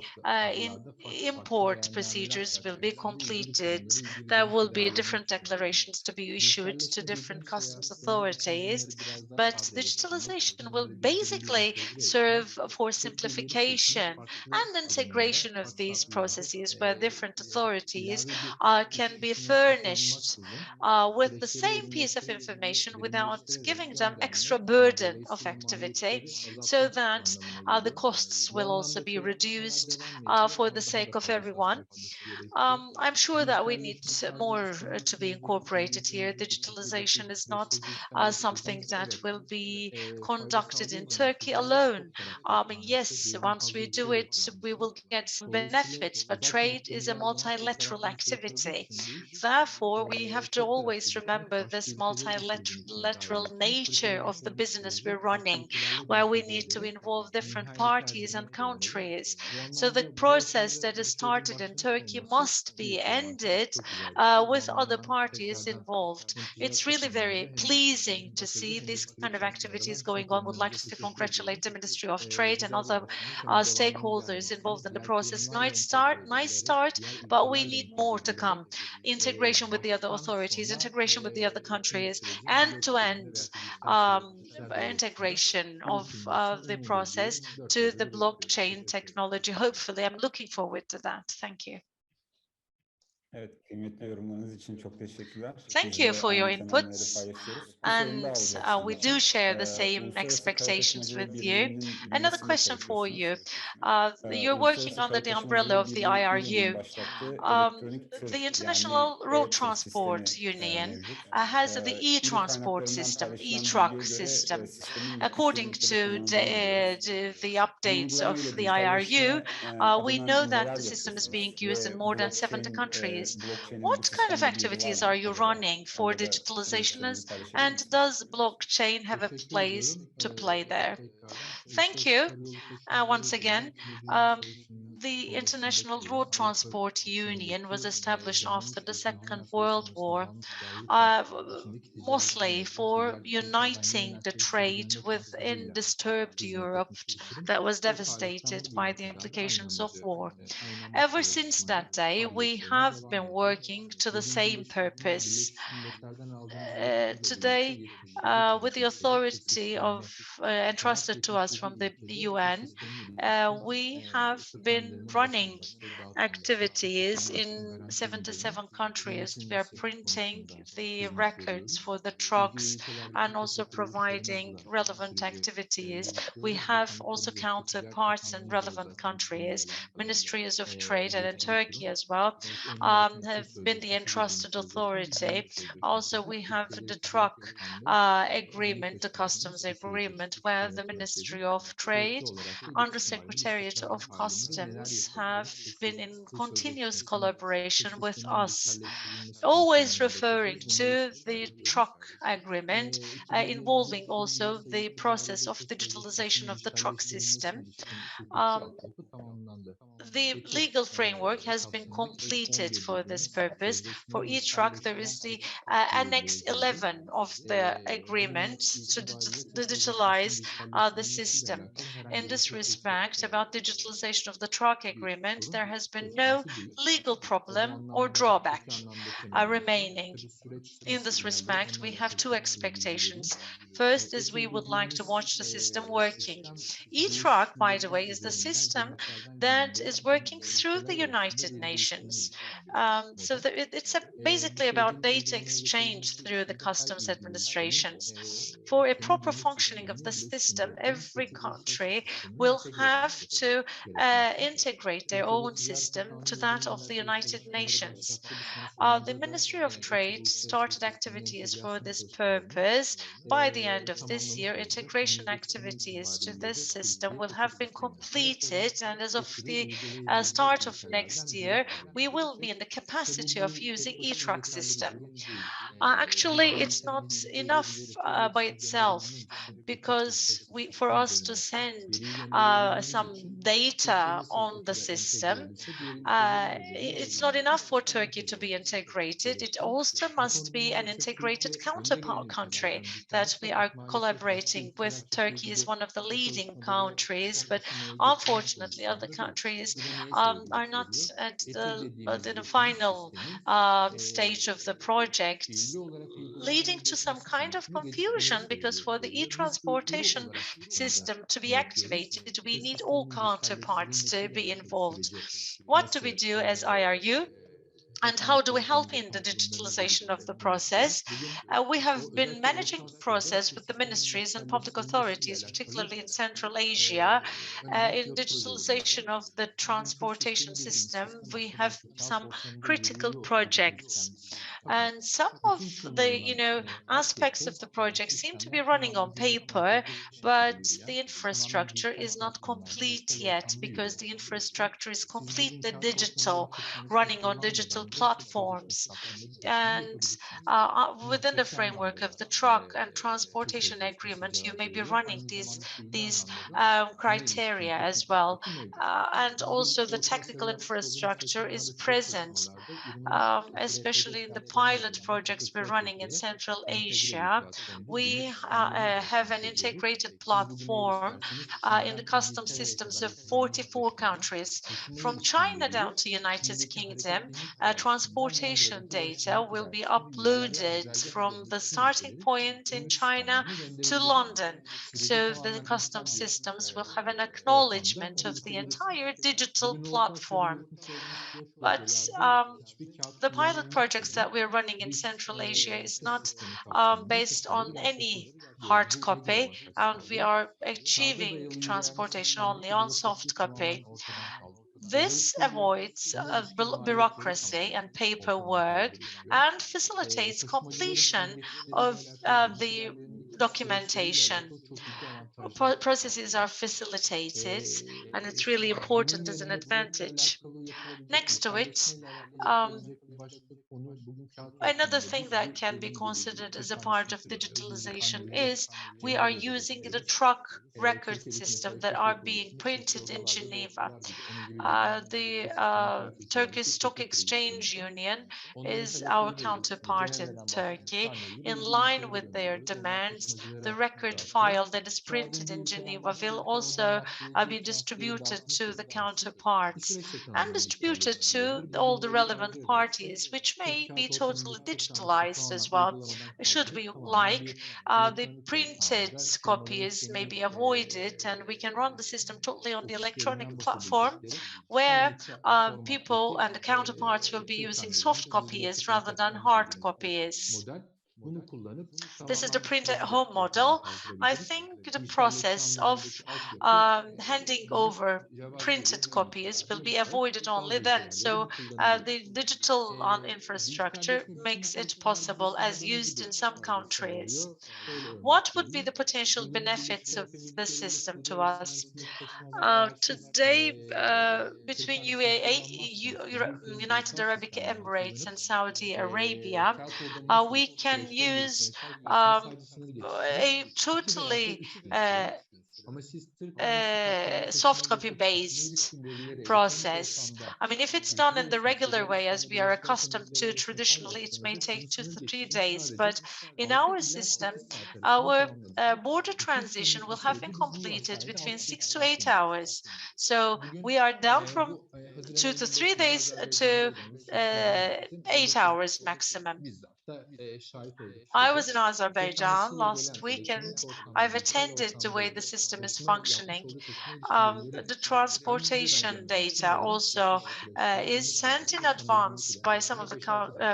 import procedures will be completed. There will be different declarations to be issued to different customs authorities, but digitalization will basically serve for simplification and integration of these processes, where different authorities can be furnished with the same piece of information without giving them extra burden of activity, so that the costs will also be reduced for the sake of everyone. I'm sure that we need more to be incorporated here. Digitalization is not something that will be conducted in Turkey alone. Yes, once we do it, we will get some benefits, but trade is a multilateral activity. Therefore, we have to always remember this multilateral nature of the business we're running, where we need to involve different parties and countries. So the process that is started in Turkey must be ended with other parties involved. It's really very pleasing to see these kind of activities going on. Would like to congratulate the Ministry of Trade and other stakeholders involved in the process. Nice start, but we need more to come. Integration with the other authorities, integration with the other countries, end-to-end integration of the process to the blockchain technology. Hopefully, I'm looking forward to that. Thank you. Evet, kıymetli yorumlarınız için çok teşekkürler. Thank Biz you de for your aynı temennileri inputs. paylaşıyoruz. Bir sorum daha And olacak we sizin do için. share the same Uluslararası Kara expectations Taşımacılığı with you. Birliği'nin Another bünyesinde question for you. çalışıyorsunuz. You're working Uluslararası under Kara the umbrella Taşımacılığı of the Birliği İRO'nun IRU. başlattığı Um, elektronik the tır International yani Road e-tır Transport sistemi Union mevcut. has the İRO e-transport kaynaklarından system, paylaşılan e-truck bilgiye göre system. sistemin According 70 to ülkede kullanıldığını biliyoruz. the Bu updates uygulama of ile the IRU, dijitalleşme we adına know that neler the system is being yapıyorsunuz used in ve more than 70 countries. blockchain'in bu What kind of sistemle bir yeri var activities mı are you acaba? running for Onda da digitalization, görüşlerinizi paylaşabilir and misiniz? does blockchain have a Teşekkür place ediyorum. to play there? Tekrardan. Thank Uluslararası you. Karayolu Taşımacılığı Once again, Birliği um, çalışının the doğrultusunda International kurulan Road Avrupa Transport Union was içindeki established after the dayanmış ve Second hizmet World uygulaması War, dayanmış dahi tır içindeki ticaret mostly yönetimi, for ticari ülkelerden uniting the yöneltmek trade üzerine within taşlarıyla disturbed hizmet Europe etmiş bir kurum. that was O tarihten devastated by bugüne the kadar da aynı implications of amacı war. aynı amaç Ever since doğrultusunda that day, we faaliyetlerine have devam been ediyor. working to the Bugün same purpose. Birleşmiş Milletler'den aldığımız yetkiyle birlikte Today, 77 with the ülkede tır authority sistemini of kurarak entrusted to us 77 from the ülkede tır UN, sistemiyle ilgili we have tır been hamilerinin running başında tır dağıtımında tır activities sistemi için in garanti ürünlerin 77 countries. We are üretilmesi printing konusunda the hizmet records veriyoruz. for the İlgili trucks and ülkelerdeki also teşekkürlü providing dostlarımızla bu relevant süreci activities. We yürütüyoruz. have Bakanlıkları also birlikte Ticaret counterparts in Bakanlığımızla relevant özellikle bu countries. konuyla alakalı Ministries of Trade and in yürüten bir Turkey kurum. as well Örneğin 6. tır have been the sözleşmesi dediğimiz entrusted sözleşme authority. bu Also, sözleşmesi we have the Türkiye Ticaret truck Bakanlığı Emek agreement, the Teşkilatı'nın customs usulü agreement, geçti, where the yönetilerek Ministry gelip of sürekli Trade, olarak da under iletişim halinde, Secretariat istişare of halinde neler Customs, have yapabiliriz? been in Tır continuous sözleşmesinin, tır collaboration with sisteminin us, dijitalleştirilmesi always konusunda neler referring yapabiliriz? Bunları to istişare the ediyoruz. truck agreement, 2020'de involving 2020 also the sayılı process ticari of tır digitalization sözleşmesinin of the truck dijitalleştirilmesi system. ilişkin hukuki Um, altyapı tamamlandı. the Peki legal framework has been kapsamı ek completed 11 for this dediğimiz purpose. For sözleşmeyi each truck, there dijitalleştiren is the Annex mevcuttu. 11 of the Bugün agreement to itibariyle tır sözleşmesinin digitalize the dijitalleştirilmesiyle system. alakalı herhangi In bir this hukuki respect, about digitalization of the truck truck agreement, there has been no legal problem or drawback remaining. In this respect, we have two expectations. First is we would like to watch the system working. E-truck, by the way, is the system that is working through the United Nations. So it's basically about data exchange through the customs administrations. For a proper functioning of the system, every country will have to integrate their own system to that of the United Nations. The Ministry of Trade started activities for this purpose. By the end of this year, integration activities to this system will have been completed, and as of the start of next year, we will be in the capacity of using e-truck system. Actually, it's not enough by itself, because for us to send some data on the system, it's not enough for Turkey to be integrated. It also must be an integrated counterpart country that we are collaborating with. Turkey is one of the leading countries, but unfortunately other countries are not at the final stage of the project, leading to some kind of confusion, because for the e-transportation system to be activated, we need all counterparts to be involved. What do we do as IRU? And how do we help in the digitalization of the process? We have been managing the process with the ministries and public authorities, particularly in Central Asia. In digitalization of the transportation system, we have some critical projects. And some of the aspects of the project seem to be running on paper, but the infrastructure is not complete yet, because the infrastructure is completely digital, running on digital platforms. And within the framework of the truck and transportation agreement, you may be running these criteria as well. And also the technical infrastructure is present, especially in the pilot projects we're running in Central Asia. We have an integrated platform in the custom systems of 44 countries. From China down to United Kingdom, transportation data will be uploaded from the starting point in China to London. So the custom systems will have an acknowledgement of the entire digital platform. But the pilot projects that we're running in Central Asia is not based on any hard copy, and we are achieving transportation only on soft copy. This avoids bureaucracy and paperwork and facilitates completion of the documentation. Processes are facilitated, and it's really important as an advantage. Next to it, another thing that can be considered as a part of digitalization is we are using the truck record system that are being printed in Geneva. The Turkish Stock Exchange Union is our counterpart in Turkey. In line with their demands, the record file that is printed in Geneva will also be distributed to the counterparts and distributed to all the relevant parties, which may be totally digitalized as well. Should we like, the printed copies may be avoided, and we can run the system totally on the electronic platform, where people and the counterparts will be using soft copies rather than hard copies. This is the print at home model. I think the process of handing over printed copies will be avoided only then. So the digital infrastructure makes it possible as used in some countries. What would be the potential benefits of the system to us? Today, between United Arab Emirates and Saudi Arabia, we can use a totally soft copy based process. I mean, if it's done in the regular way, as we are accustomed to, traditionally, it may take 2 to 3 days. But in our system, our border transition will have been completed between 6 to 8 hours. So we are down from 2 to 3 days to 8 hours maximum. I was in Azerbaijan last week, and I've attended the way the system is functioning. The transportation data also is sent in advance by some of the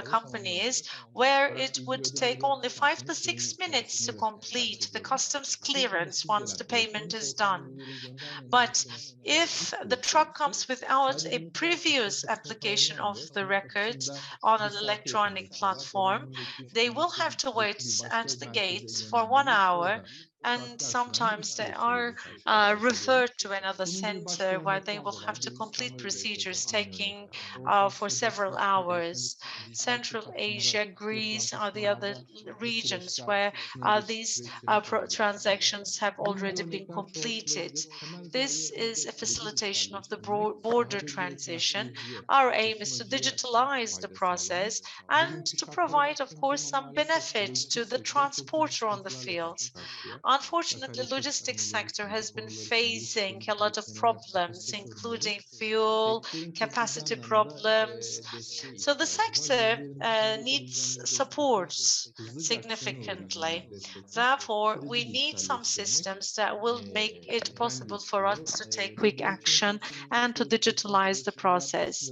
companies, where it would take only 5 to 6 minutes to complete the customs clearance once the payment is done. But if the truck comes without a previous application of the records on an electronic platform, they will have to wait at the gates for 1 hour, and sometimes they are referred to another center where they will have to complete procedures taking for several hours. Central Asia, Greece are the other regions where these transactions have already been completed. This is a facilitation of the border transition. Our aim is to digitalize the process and to provide, of course, some benefit to the transporter on the field. Unfortunately, logistics sector has been facing a lot of problems, including fuel, capacity problems. So the sector needs support significantly. Therefore, we need some systems that will make it possible for us to take quick action and to digitalize the process.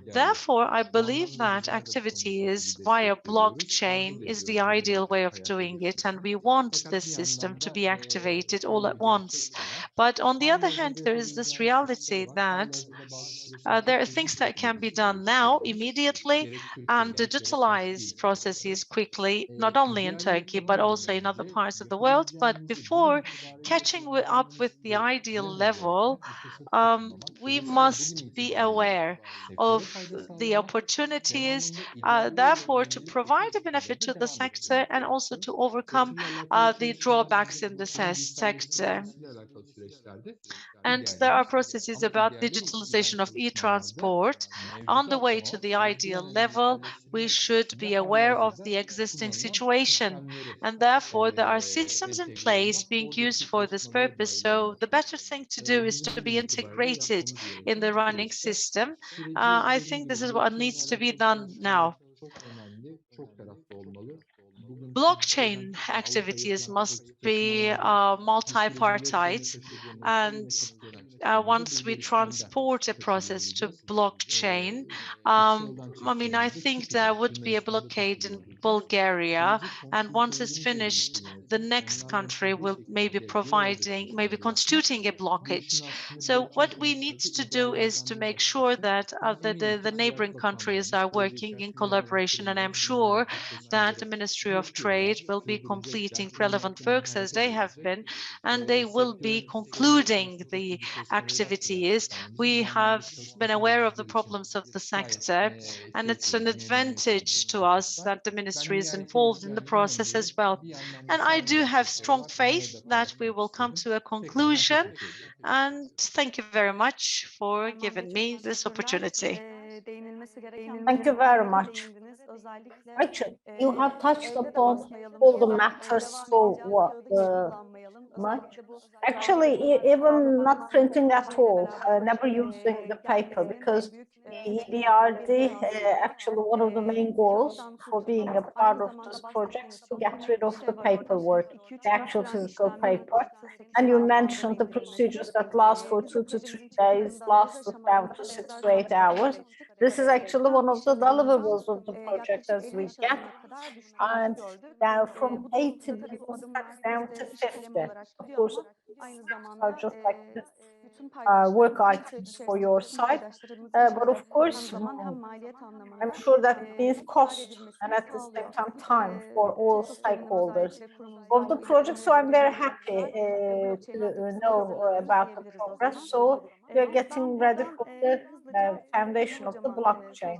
Therefore, I believe that activities via blockchain is the ideal way of doing it, and we want this system to be activated all at once. But on the other hand, there is this reality that there are things that can be done now immediately and digitalize processes quickly, not only in Turkey, but also in other parts of the world. But before catching up with the ideal level, we must be aware of the opportunities, therefore, to provide a benefit to the sector and also to overcome the drawbacks in the sector. And there are processes about digitalization of e-transport. On the way to the ideal level, we should be aware of the existing situation. And therefore, there are systems in place being used for this purpose. So the better thing to do is to be integrated in the running system. I think this is what needs to be done now. Blockchain activities must be multi-partite, and once we transport a process to blockchain, I mean, I think there would be a blockade in Bulgaria, and once it's finished, the next country will maybe constituting a blockage. So what we need to do is to make sure that the neighboring countries are working in collaboration, and I'm sure that the Ministry of Trade will be completing relevant works as they have been, and they will be concluding the activities. We have been aware of the problems of the sector, and it's an advantage to us that the ministry is involved in the process as well. And I do have strong faith that we will come to a conclusion. And thank you very much for giving me this opportunity. Thank you very much. Actually, you have touched upon all the matters so much. Actually, even not printing at all, never using the paper, because EBRD, actually one of the main goals for being a part of this project is to get rid of the paperwork, the actual physical paper. And you mentioned the procedures that last for 2 to 3 days, lasted down to 6 to 8 hours. This is actually one of the deliverables of the project as we get. And now from 80 business packs down to 50. Of course, are just like this, work items for your site. But of course, I'm sure that means cost and at the same time for all stakeholders of the project. So I'm very happy to know about the progress. So we're getting ready for the foundation of the blockchain.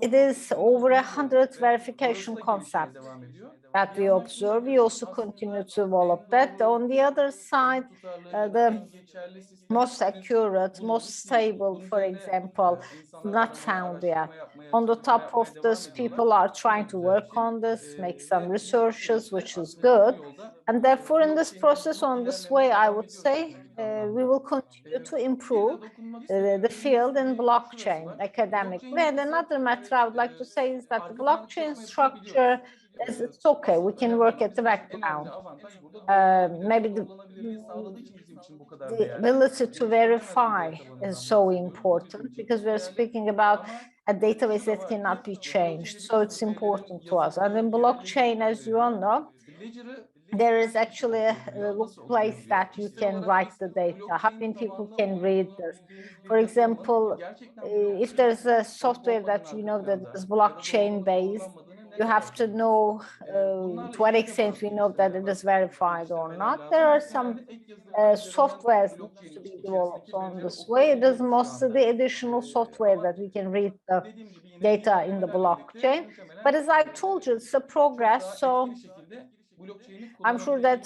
it is over 100 verification concepts that we observe. We also continue to develop that. On the other side, the most accurate, most stable, for example, not found yet. On the top of this, people are trying to work on this, make some researches, which is good. And therefore, in this process, on this way, I would say, we will continue to improve the field in blockchain academically. And another matter I would like to say is that the blockchain structure is it's okay. We can work at the background. Maybe the ability to verify is so important because we're speaking about a database that cannot be changed. So it's important to us. And in blockchain, as you all know, there is actually a place that you can write the data. How many people can read this? For example, if there's a software that you know that is blockchain based, you have to know to what extent we know that it is verified or not. There are some softwares needs to be developed on this way. It is mostly the additional software that we can read the data in the blockchain. But as I told you, it's a progress. So I'm sure that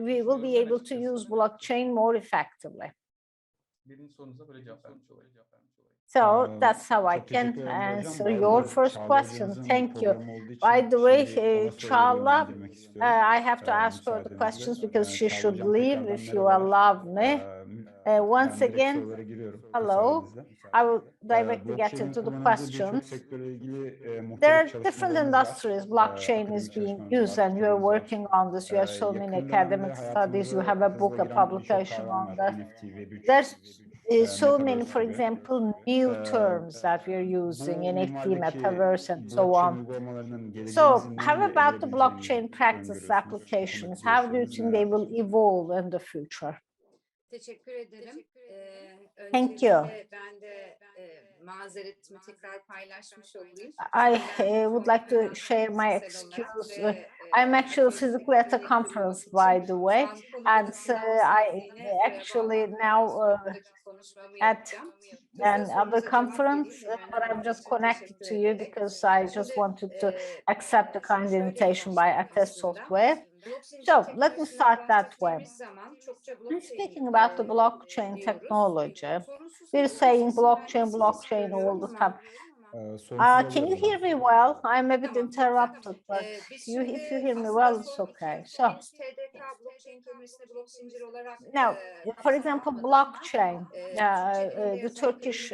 we will be able to use blockchain more effectively. So that's how I can answer your first question. Thank you. By the way, Çağla, I have to ask her the questions because she should leave if you allow me. Once again, hello. I will directly get into the questions. There are different industries blockchain is being used and you're working on this. You have so many academic studies. You have a book, a publication on that. There's so many, for example, new terms that we're using, NFT, metaverse, and so on. So how about the blockchain practice applications? How do you think they will evolve in the future? Teşekkür ederim. Thank you. Ben de mazeretimi tekrar paylaşmış olayım. I would like to share my excuse. I'm actually physically at a conference, by the way, and I actually now at another conference, but I'm just connected to you because I just wanted to accept the kind invitation by Attest Software. So let me start that way. I'm speaking about the blockchain technology. We're saying blockchain all the time. Can you hear me well? I'm a bit interrupted, but if you hear me well, it's okay. So now, for example, blockchain, the Turkish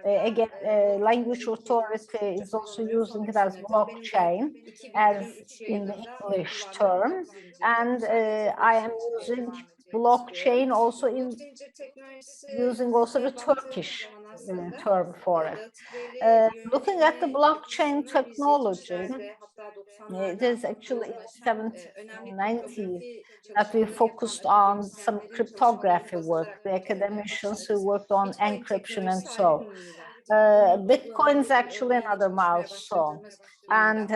again language authority is also using it as blockchain, as in the English term, and I am using blockchain also in using also the Turkish term for it. Looking at the blockchain technology, it is actually in the 70s and 90s that we focused on some cryptography work, the academicians who worked on encryption and so. Bitcoin is actually another milestone. And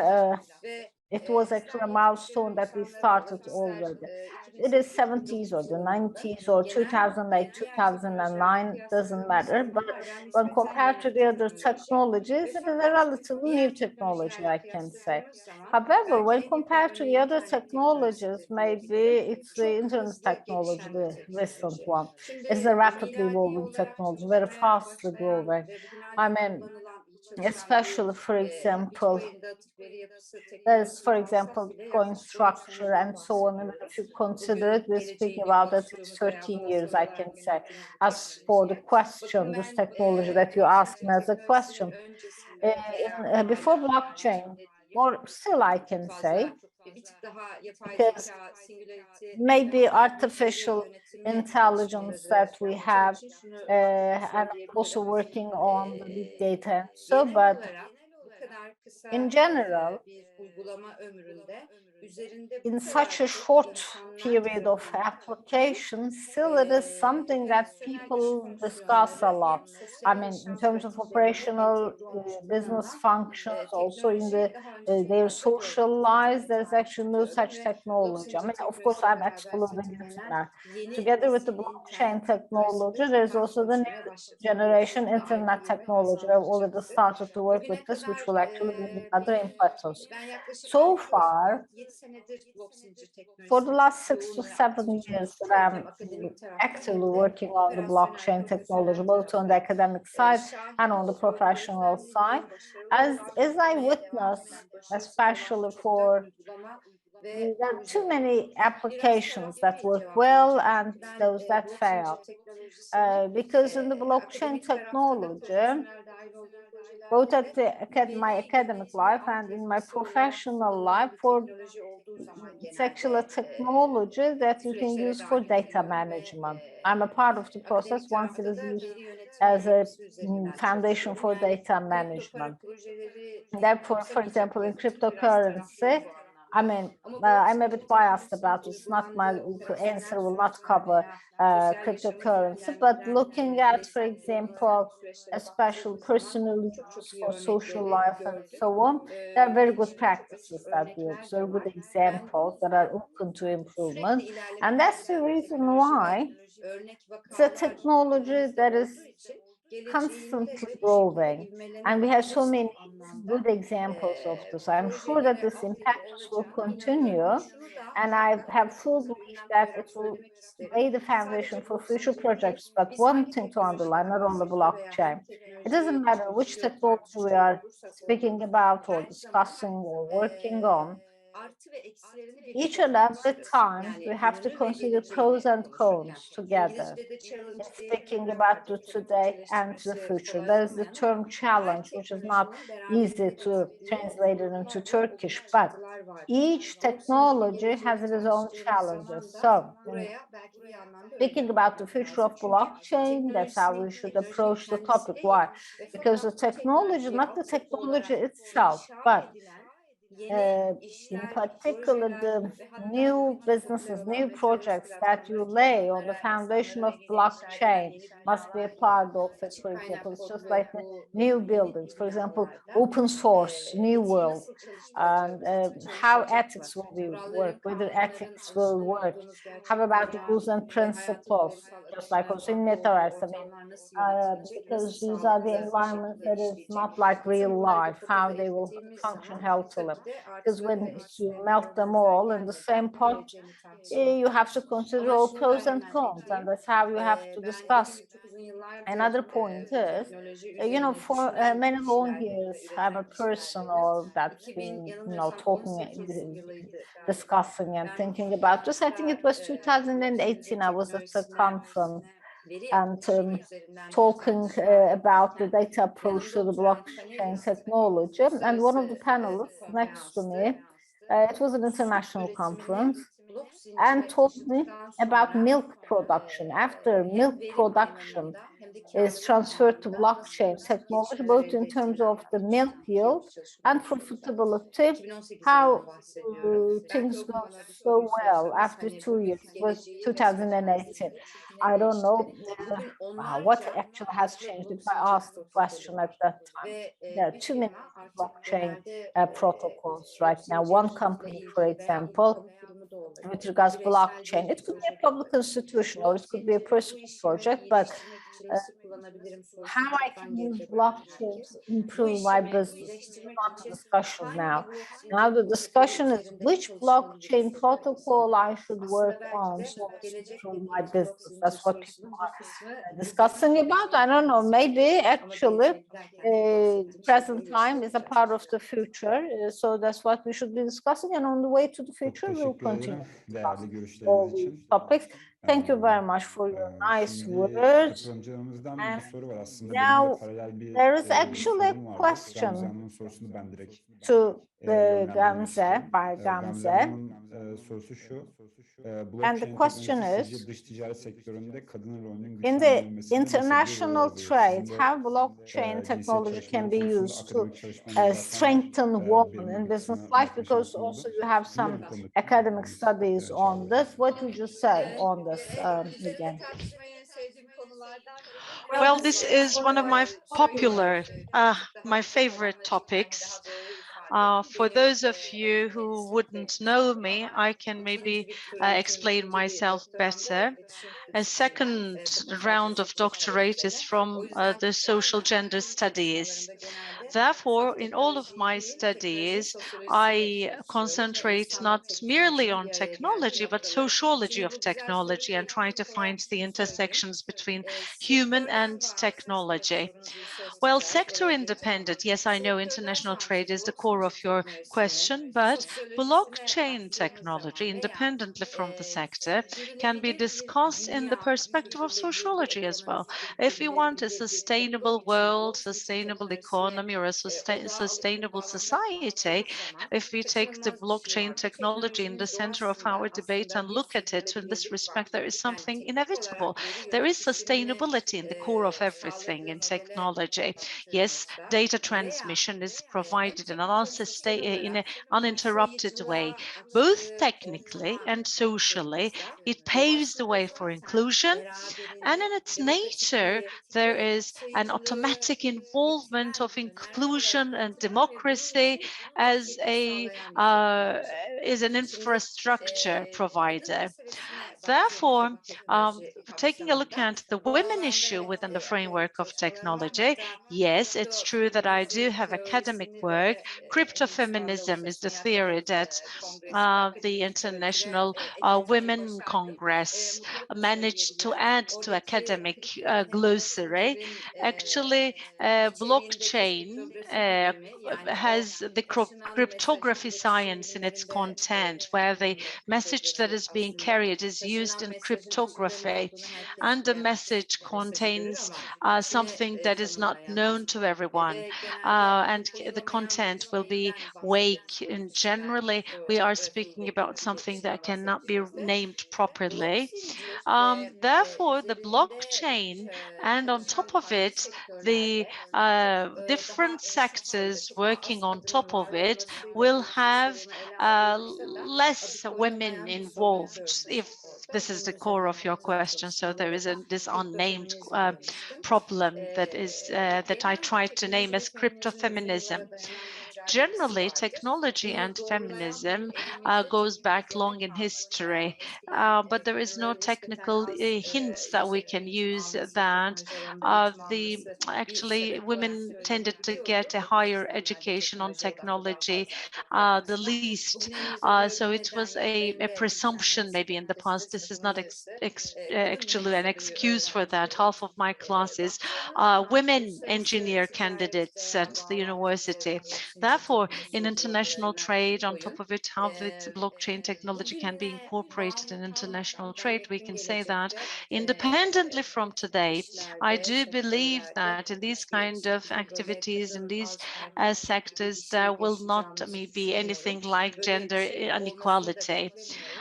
it was actually a milestone that we started already. It is 70s or the 90s or 2008, 2009, doesn't matter. But when compared to the other technologies, it is a relatively new technology, I can say. However, when compared to the other technologies, maybe it's the internet technology, the recent one. It's a rapidly evolving technology, very fastly growing. I mean, especially, for example, there's, for example, coin structure and so on. And if you consider it, we're speaking about it, it's 13 years, I can say. As for the question, this technology that you asked me as a question, before blockchain, or still I can say, because maybe artificial intelligence that we have, and also working on the big data and so, but in general, in such a short period of application, still it is something that people discuss a lot. I mean, in terms of operational business functions, also in their social lives, there's actually no such technology. I mean, of course, I'm excluding internet. Together with the blockchain technology, there's also the next generation internet technology. I've already started to work with this, which will actually be another importance. So far, for the last 6 to 7 years that I'm actively working on the blockchain technology, both on the academic side and on the professional side, as I witness, especially for Ve there are too many projelerin applications biraz that daha work cevap well vereceğim. and Ben those that blockchain fail. teknolojisini Because in the blockchain akademik tarafta da technology, profesyonel dahil olduğum both projelerde at de my academic yönetimi, life and in my altyapısı olarak professional kullanılan life, bir for teknoloji olduğu zaman it's actually a genelde technology that you can süreçlere use for dahil data ediyorum ve management. I'm a part of the process akademik once it tarafta is da used veri yönetimi as a yapısı üzerinden foundation çalışıyorum. for Yani data kripto para management. projeleri Therefore, for example, in cryptocurrency, I mean, I'm a bit biased about it. It's not my answer will not cover cryptocurrency, but looking at, for example, a special personal use for social life and so on, there are very good practices that we observe, good examples that are open to improvement. And that's the reason why it's a technology that is constantly growing. And we have so many good examples of this. I'm sure that this impetus will continue. And I have full belief that it will lay the foundation for future projects. But one thing to underline, not only blockchain, it doesn't matter which technology we are speaking about or discussing or working on. Each and every time we have to consider pros and cons together. Speaking about the today and the future. There's the term challenge, which is not easy to translate it into Turkish, but each technology has its own challenges. So, speaking about the future of blockchain, that's how we should approach the topic. Why? Because the technology, not the technology itself, but in particular, the new businesses, new projects that you lay on the foundation of blockchain must be a part of it. For example, it's just like new buildings, for example, open source, new world, and how ethics will be work, whether ethics will work. How about rules and principles, just like also in metaverse? I mean, because these are the environments that is not like real life, how they will function healthily. Because when you melt them all in the same pot, you have to consider all pros and cons, and that's how you have to discuss. Another point is, for many long years, I'm a person or that's been, talking, discussing and thinking about this. I think it was 2018, I was at a conference and talking about the data approach to the blockchain technology. And one of the panelists next to me, it was an international conference, and told me about milk production. After milk production is transferred to blockchain technology, both in terms of the milk yield and profitability, how things go so well after 2 years. It was 2018. I don't know what actually has changed. If I asked the question at that time, there are too many blockchain protocols right now. One company, for example, with regards to blockchain, it could be a public institution or it could be a personal project, but how I can use blockchain to improve my business. This is not a discussion now. Now the discussion is which blockchain protocol I should work on so as to improve my business. That's what people are discussing about. I don't know, maybe actually present time is a part of the future. So that's what we should be discussing. And on the way to the future, we'll continue to discuss all these topics. Thank you very much for your nice words. Katılımcılarımızdan bir soru var aslında. Now, Benim de paralel bir there is actually a sorum vardı. question Gamze Hanım'ın sorusunu ben direkt to yönlendirmek Gamze, istiyorum. by Gamze Gamze. Hanım'ın sorusu şu. And the Blockchain question teknolojisi is, sizce dış ticaret sektöründe kadının rolünün in the güçlendirilmesine nasıl bir international rol alıyor? trade, Sizin de how blockchain cinsiyet technology can çalışmaları be konusunda used to akademik çalışmalarınız strengthen zaten women benim in business açısından life, because şansım oldu. also you have Sizin de some bu konuda academic studies çağrı on this. What would you say on this again? tartışmayı en sevdiğim konulardan biri. Well, this is one of my popular, my favorite topics. For those of you who wouldn't know me, I can maybe explain myself better. A second round of doctorate is from the social gender studies. Therefore, in all of my studies, I concentrate not merely on technology, but sociology of technology and try to find the intersections between human and technology. Well, sector independent, yes, I know international trade is the core of your question, but blockchain technology, independently from the sector, can be discussed in the perspective of sociology as well. If we want a sustainable world, sustainable economy, or a sustainable society, if we take the blockchain technology in the center of our debate and look at it in this respect, there is something inevitable. There is sustainability in the core of everything in technology. Yes, data transmission is provided in an uninterrupted way, both technically and socially. It paves the way for inclusion, and in its nature, there is an automatic involvement of inclusion and democracy as an infrastructure provider. Therefore, taking a look at the women issue within the framework of technology, yes, it's true that I do have academic work. Cryptofeminism is the theory that the International Women Congress managed to add to academic glossary. Actually, blockchain has the cryptography science in its content, where the message that is being carried is used in cryptography, and the message contains something that is not known to everyone, and the content will be vague. And generally, we are speaking about something that cannot be named properly. Therefore, the blockchain, and on top of it, the different sectors working on top of it will have less women involved, if this is the core of your question. So there is this unnamed problem that I tried to name as cryptofeminism. Generally, technology and feminism goes back long in history, but there is no technical hints that we can use that actually women tended to get a higher education on technology the least. So it was a presumption maybe in the past. This is not actually an excuse for that. Half of my classes women engineer candidates at the university. Therefore, in international trade, on top of it, how the blockchain technology can be incorporated in international trade, we can say that independently from today, I do believe that in these kind of activities, in these sectors, there will not be anything like gender inequality.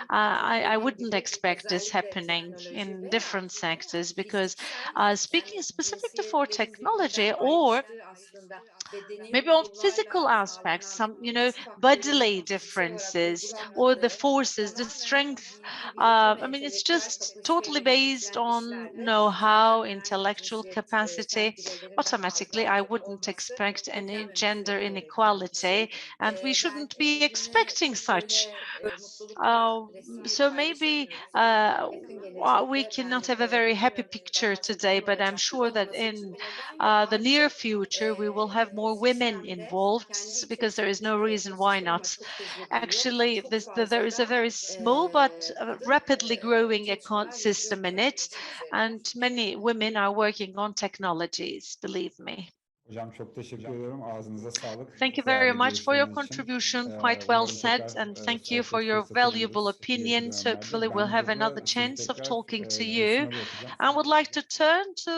I wouldn't expect this happening in different sectors, because speaking specifically for technology, or maybe on physical aspects, some, bodily differences, or the forces, the strength. I mean, it's just totally based on know-how, intellectual capacity. Automatically, I wouldn't expect any gender inequality, and we shouldn't be expecting such. So maybe we cannot have a very happy picture today, but I'm sure that in the near future we will have more women involved, because there is no reason why not. Actually, there is a very small but rapidly growing ecosystem in it, and many women are working on technologies, believe me. Hocam çok teşekkür ediyorum. Ağzınıza sağlık. Thank you very Değerli much for your görüşleriniz için. contribution, quite well Umarım said, tekrar and thank you for sohbet your fırsatı valuable buluruz ileriki opinions. Hopefully dönemlerde. we'll Ben have burada another sizi chance of tekrar talking to you. Gülsüm'e bırakacağım. I would like to turn to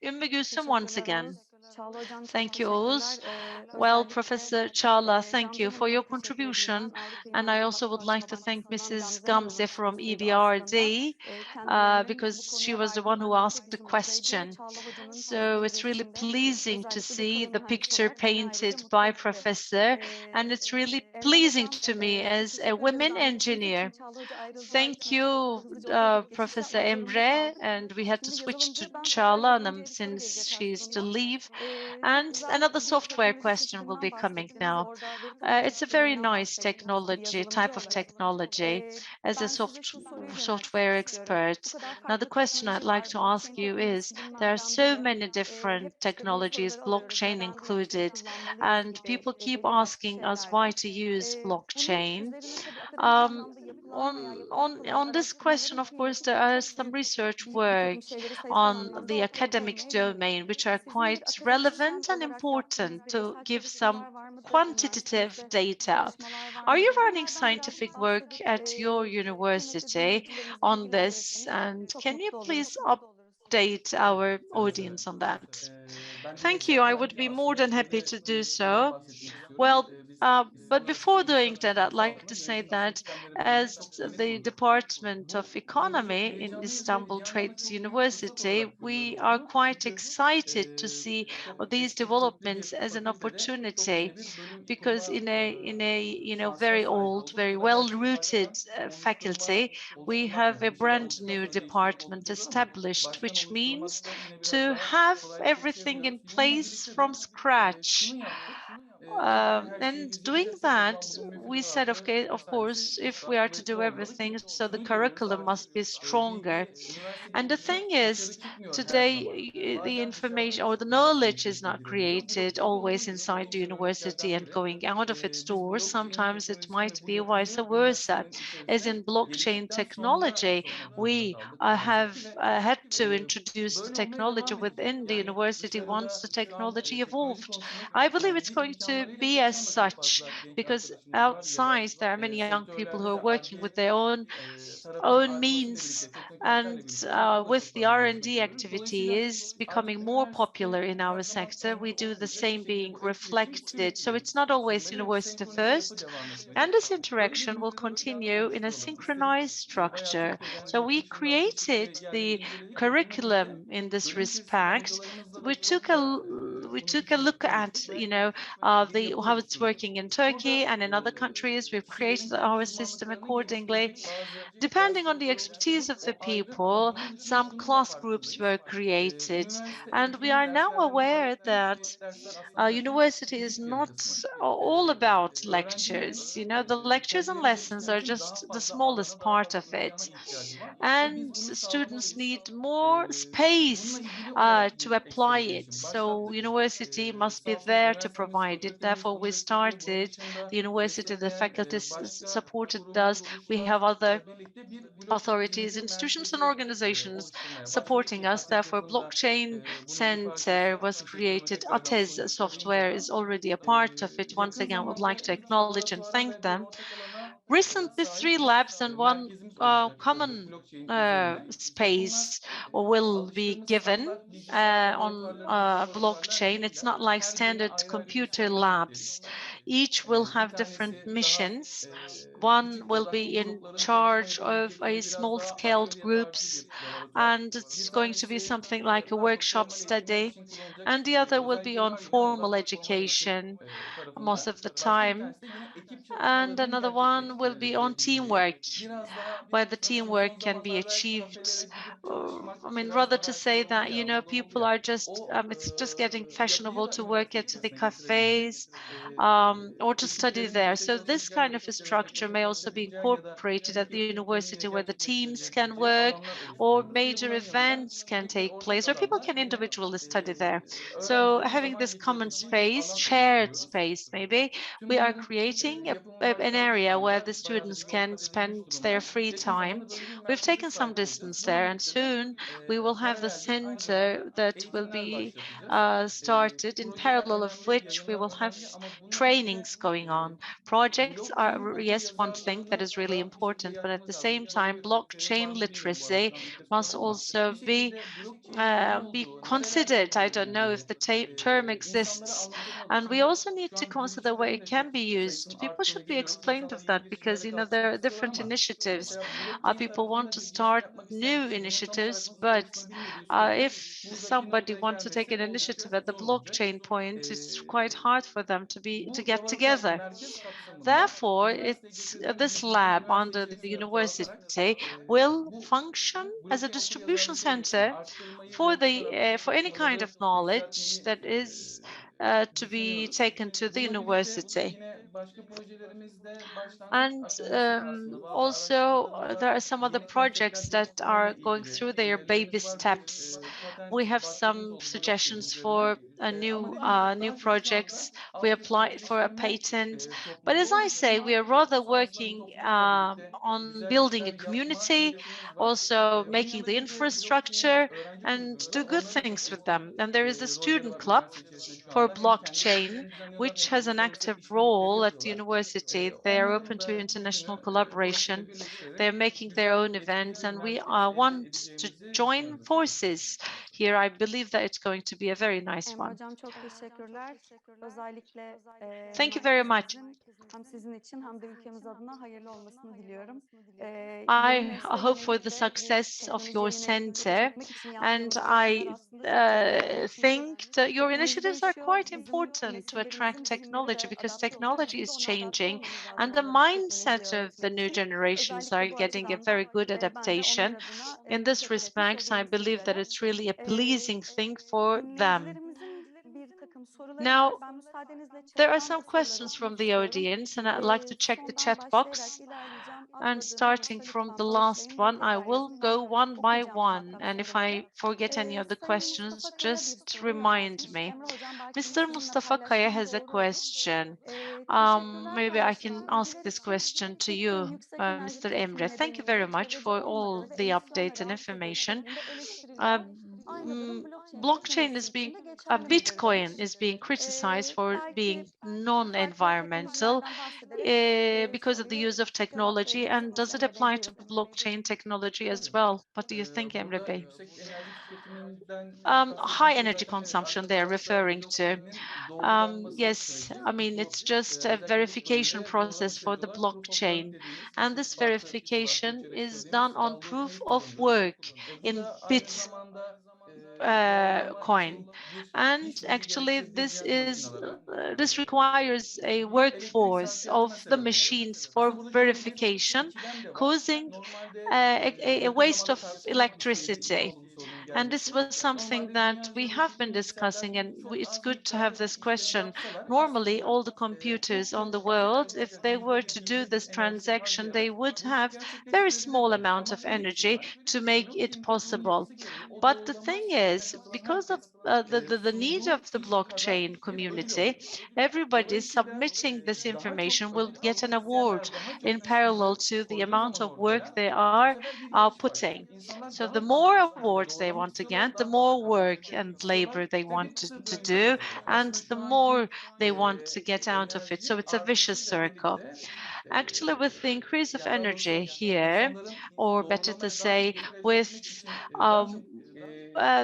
Ümmü Gülsüm once again. Çağla hocam çok Thank you, Oğuz. teşekkürler. Well, Özellikle, Professor Çağla, thank Gamze you for Hanım'a your çok teşekkür ediyorum contribution. ben. Avrupa And I İmar also would like to Vakfı thank Vakfı'ndan Mrs. Gamze Hanım'ın Gamze from açılışıydı EBRD, kendilerinin bu because she konuya was the verdiği one who önem asked çok the bizim açıklayıcı. question. Çağla hocanın So it's really iletişimde pleasing to özellikle bir see kurum the mühendisi picture olarak beni painted ayrıca mutlu by etti. Professor, and it's really Emre pleasing hocam to me çok as a teşekkür ederim women davetiniz engineer. için. Çağla hoca ayrıldılar. Thank you, Hızlıca orada da bir geçiş Professor yapmak zorunda Emre, kaldık. and we had to Şimdi switch to yazılımcı, ben Çağla yazılımcı Hanım editörü since gelecek she is to aslında. leave. And another software question will be coming now. It's a very nice technology, type of technology, as a software expert. Now, the question I'd like to ask you is, there are so many different technologies, blockchain included, and people keep asking us why to use blockchain. On this question, of course, there are some research work on the academic domain, which are quite relevant and important to give some quantitative data. Are you running scientific work at your university on this? And can you please update our audience on that? Thank you. I would be more than happy to do so. Well, but before doing that, I'd like to say that as the Department of Economy in Istanbul Trades University, we are quite excited to see these developments as an opportunity, because in a very old, very well-rooted faculty, we have a brand new department established, which means to have everything in place from scratch. And doing that, we said, okay, of course, if we are to do everything, so the curriculum must be stronger. And the thing is, today, the information or the knowledge is not created always inside the university and going out of its doors. Sometimes it might be vice versa. As in blockchain technology, we have had to introduce the technology within the university once the technology evolved. I believe it's going to be as such, because outside there are many young people who are working with their own means, and with the R&D activity is becoming more popular in our sector. We do the same being reflected. So it's not always university first, and this interaction will continue in a synchronized structure. So we created the curriculum in this respect. We took a look at, how it's working in Turkey and in other countries. We've created our system accordingly. Depending on the expertise of the people, some class groups were created, and we are now aware that university is not all about lectures. The lectures and lessons are just the smallest part of it. And students need more space to apply it. So university must be there to provide it. Therefore, we started the university, the faculty supported us. We have other authorities, institutions, and organizations supporting us. Therefore, blockchain center was created. ATEZ software is already a part of it. Once again, I would like to acknowledge and thank them. Recently, 3 labs and 1 common space will be given on blockchain. It's not like standard computer labs. Each will have different missions. One will be in charge of a small-scaled groups, and it's going to be something like a workshop study. And the other will be on formal education most of the time. And another one will be on teamwork, where the teamwork can be achieved. Rather to say that, people are just, it's just getting fashionable to work at the cafes or to study there. So this kind of a structure may also be incorporated at the university, where the teams can work or major events can take place, or people can individually study there. So having this common space, shared space maybe, we are creating an area where the students can spend their free time. We've taken some distance there, and soon we will have the center that will be started, in parallel of which we will have trainings going on. Projects are, yes, one thing that is really important, but at the same time, blockchain literacy must also be considered. I don't know if the term exists. And we also need to consider where it can be used. People should be explained of that, because, you know, there are different initiatives. People want to start new initiatives, but if somebody wants to take an initiative at the blockchain point, it's quite hard for them to get together. Therefore, it's this lab under the university will function as a distribution center for any kind of knowledge that is to be taken to the university. And also, there are some other projects that are going through their baby steps. We have some suggestions for new projects. We apply for a patent. But as I say, we are rather working on building a community, also making the infrastructure and do good things with them. And there is a student club for blockchain, which has an active role at the university. They are open to international collaboration. They're making their own events, and we want to join forces here. I believe that it's going to be a very nice Emre one. Hocam çok teşekkürler. Özellikle Thank you very much. merkezimizin hem sizin için hem de ülkemiz adına hayırlı olmasını diliyorum. I Yeni nesle hope for the yönelik de success of your teknolojiye yönelik hızı center, çekmek için and yaptığınız yatırımlar I aslında çok kıymetli. Çünkü think that your teknoloji initiatives are değişiyor. quite Bizim important to attract nesillerimizin zihinleri technology de because adapte oluyor. technology Bizim de is ona adapte changing olmamız lazım and the onları bu teknolojiyi mindset of the öğretmek new için. generations are Özellikle bu getting a açıdan very da good ben de onlar adaptation. adına In bu this şekilde etmiş respect, I oluyorum believe that sizlere. it's really a Eee, pleasing thing for them. Dinleyicilerimizin bir takım soruları var. Now, Ben müsaadenizle there are chatten some soruları questions okumak from the istiyorum. audience, and I'd like to check the Sondan chat başlayarak box. ilerleyeceğim. And Atladığım starting olursa from the lütfen last bağışlayın ve one, I tekrar will yazın. Ben go one by okuyacağım one. muhakkak And if I soruları. forget any of the Sayın questions, Mustafa Kaya bir just soru remind yöneltmiş. me. Emre Hocam belki bunu Mr. sizinle Mustafa Kaya paylaşmam has a doğru olur. question. Teşekkürler Maybe I can paylaşılan ask bilgiler this için. question to Türkiye'nin you, yüksek enerji Mr. tüketimi Emre. Thank you very nedeniyle much çevreci for olmadığı all ve the emisyonları update and arttırdığı information. şeklinde eleştiriliyor. Aynı durum blockchain Blockchain teknolojisi is için being, de geçerli midir Bitcoin demiş. is being criticized for being Belki farklı non-environmental teknolojilerden bahsederek because of the soruyu use of technology. And cevaplayabilirsiniz does it Emre Bey. apply to Buyurun. blockchain technology as well? What do you think, Emre Burada Bey? yüksek enerji tüketiminden High kastettiği şey energy zaten consumption arka they're tarafta referring to. blockchain'in doğrulanması Yes, süreci. I mean, Bu it's just a özellikle verification Bitcoin'de buna process nasıl for the yapıyorlar? Proof of work blockchain. dediğimiz And işte this parça verification çerez is dediğimiz done on proof algoritmayı of kullanıyoruz. work in Bu da aynı bit zamanda doğrulama coin. için bir And işleyici actually, gerektirmeyen makinalara. this requires a Elektrik workforce sarfiyatına of the sebep oluyor. machines for Aslında bunun çözülmesi için verification, iki çilem de var. causing Normalde a yakın waste zamanda of tartışılan bir şeydi electricity. bu sorunun And this gelmesi. was something Normalde that dünya we üzerindeki have tüm been bilgisayarlar discussing, and çok it's az good to have miktarda bu this işlemi question. yapsalar Normally, aslında all the computers on the çok world, efektif if olacak, they were yüzde to bir, do yüzde bir this enerjisi transaction, they harcayarak would bu işi have very small gerçekleştirebilirler. amount Ama of şöyle bir şey energy var. to make it Blockchain tekniğinin possible. yapısı gereği o But the doğrulama thing sistemine is, katılan because of herkes the need sunduğu of the işi kadar blockchain bir ödül community, alıyor. everybody Dolayısıyla submitting this daha information çok will açık get an almak award isteyenler daha in çok parallel işleri to the koyduğu amount zaman of work ortaya they bu are sefer bir yarış var. putting. İnsanlar So the daha fazla more kişileri awards they doğrulamak want to istiyorlar, get, the daha fazla more kaynak work harcamak and istiyorlar labor they ve want bir kısır to döngüye do, giriyor. and Aslında the şu more anki they want to get out of it. So enerji it's a vicious artışıyla circle. birlikte Actually, with the increase of yani daha energy doğrusu here, insanların or better to doğrulamaya daha say, çok gelir elde with etmek için daha çok um,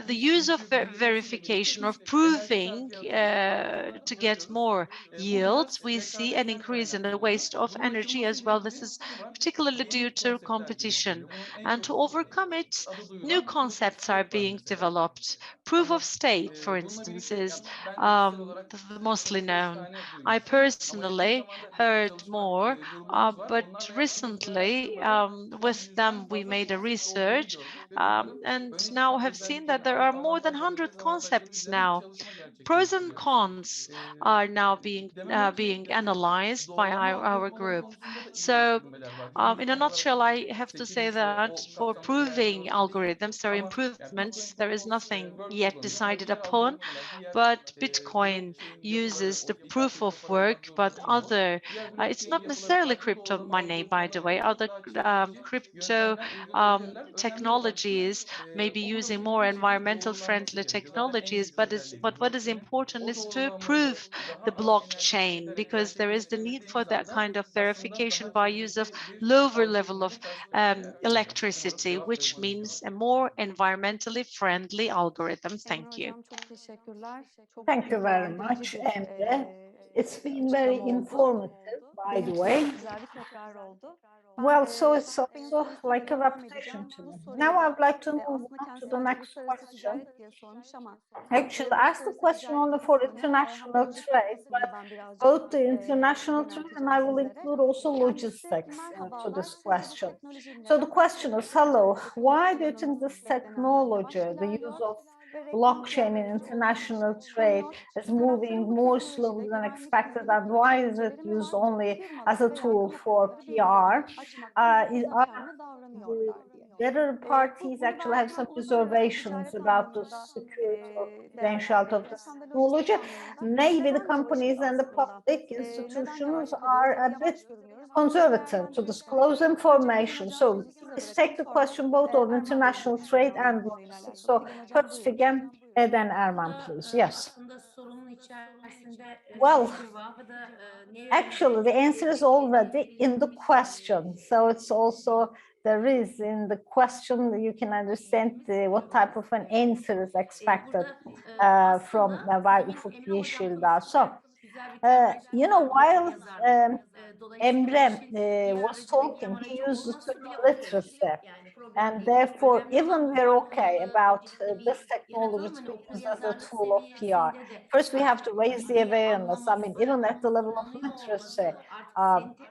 the iş use of yükü bindirmesiyle birlikte verification, of biz enerji proving sarfiyatını to get görüyoruz. more Bu yield, biraz we see an rekabetten increase in the kaynaklanıyor. waste of Bunun energy as aşılmasıyla well. This ilgili is şu var. particularly due Yeni to konseptler competition. geliştiriliyor. Bunun en And çok to overcome it, adı new duyulan proof of concepts are stake var being mesela. developed. Proof of Ama stake, for bununla instance, birlikte ya is ben de kişisel olarak the mostly 4-5 known. tane I duymuştum. Ama yakın personally zamanda bir heard çalışma more, gruplarımız var. but Onlarla yaptığımız bir recently araştırmada tam with them yüzden we fazla made a konsept olduğunu research, gördük ve bunların and öne now çıkan have seen özelliklerini that there are alıp more than avantajları, 100 dezavantajları concepts üzerine bir now. çalışma Pros and gerçekleştiriyoruz. cons are now being Dememek ki analyzed by doğrulama our algoritmaları group. konusunda da iyi So, geliştirmeler var. Henüz in a tam olarak nutshell, I have to say seçilmiş ve that o for kapsamda proving değerlendirilmiş değil. algorithms, there are Ama yani Bitcoin improvements. There is Proof of nothing Work yet kullanıyor ama decided diğer upon, algoritmalar, diğer but Bitcoin blockchain yapıları, uses o the ithal proof köşe of paralarından work, but sorumlu değil bu. other, Diğer it's blockchain not yapıları necessarily farklı crypto doğrulama money, by the way. algoritmalarıyla Other çok daha çevreci crypto yöntemler uygulayabilirler. Önemli olan şu, technologies may be umarım using bu more bir şekilde environmental doğrulanması friendly gerekiyor. Zaten en technologies, büyük özelliği but what is blockchain'in. important O is to doğrulamada prove daha the az enerji blockchain, tüketerek because there is the need for gerçekleştirebildiğimiz that anda kind of aslında verification daha by use of çevreci bir lower level of algoritmayla karşı karşıya kalacağız. Umarım electricity, cevap which verdim. means a more environmentally friendly algorithm. Emre Thank you. Hocam çok teşekkürler. Çok Thank you very bilgilendirici much, bir Emre. It's been very açıklama oldu. informative, by the Benim way. için güzel bir tekrar oldu. Well, so it's sokak also benzetmesiyle like a devam repetition edeceğim. to Şunu me. soruyorum. Now I'd like to move Aslında on kendisi to the sadece next uluslararası question. ticaret diye sormuş ama Actually, I asked the uluslararası question ticaret only for kısmını international önceki trade, kısımda but ben birazcık both the international trade and yönelteceğim I will sizlere. include also Kendisi logistics to merhabalar. this Sizce bu question. teknoloji So the neden question is, hello, why do you think this technology, the ilerliyor use of ve reklam blockchain in planlarınız international olduğunu trade sanıyor. is Bir taraftan moving bu more teknolojide slowly than güvenlik expected, ilgili and why is it düşünceleri used mevcut. only as Firmalar a ve tool yardım for kurumları PR? birbirlerini açmaktan biraz Are önemli the davranıyorlar diye. better parties Bunu actually have some ben uluslararası reservations ticaret about the anlamında security or confidentiality of değerlendirdim. this Hem de technology? lojistik anlamında. Maybe the Neden yavaşız companies and the aslında? public Neden institutions yavaş kalıyoruz are ya da a bit yavaş görünüyoruz? Bunu conservative to değerlendirirken disclose önce Figen information. Hocam So sözü size let's bırakayım. take the Sonra question both on Erman Bey'in international görüşlerini trade alayım and konuyla logistics. alakalı. So Figen Hocam first buyurun. Figen, then Erman, please. Yes. Aslında sorunun içerisinde Well, cevabı da ne yönde actually, the answer is already in the question. So it's also there is in the question you can understand what type of an answer is expected from by Ufuk Yeşildağ. So, you know, while Emre was talking, he used the term literacy. And therefore, even we're okay about this technology to be used as a tool of PR. First, we have to raise the awareness. I mean, even at the level of literacy,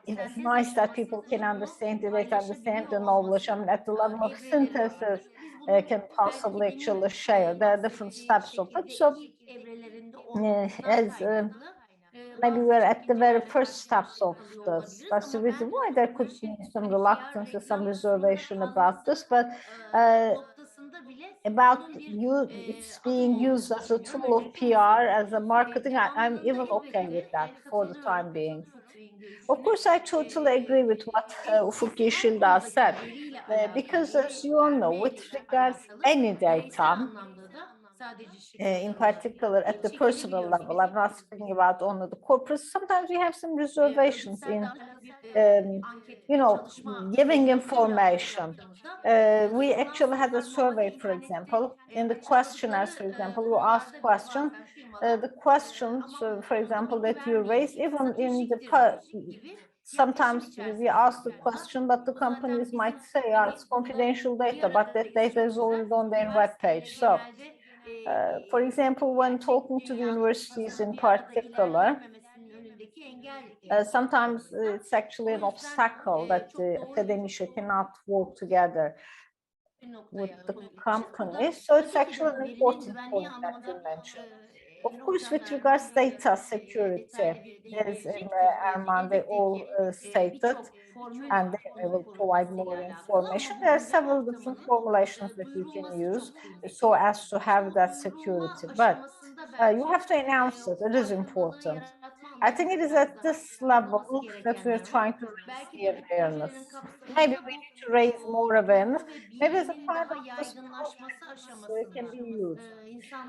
it is nice that people can understand the data, understand the knowledge. I mean, at the level of synthesis, can possibly actually share. There are different steps of it. So, as maybe we're at the very first steps of this. That's the reason why there could be some reluctance or some reservation about this, but about it's being used as a tool of PR, as a marketing, I'm even okay with that for the time being. Of course, I totally agree with what Ufuk Yeşildağ said, because as you all know, with regards any data, in particular at the personal level, I'm not speaking about only the corporates, sometimes we have some reservations in, you know, giving information. We actually had a survey, for example, in the questionnaires, for example, you ask questions, the questions, for example, that you raise, even in the sometimes we ask the question, but the companies might say, it's confidential data, but that data is already on their web page. So, for example, when talking to the universities in particular, sometimes it's actually an obstacle that the academia cannot work together with the companies. So it's actually an important point that you mentioned. Of course, with regards to data security, as Erman, they all stated, and they will provide more information. There are several different formulations that you can use so as to have that security, but you have to announce it. It is important. I think it is at this level that we're trying to raise the awareness. Maybe we need to raise more awareness. Maybe as a part of this process can be used,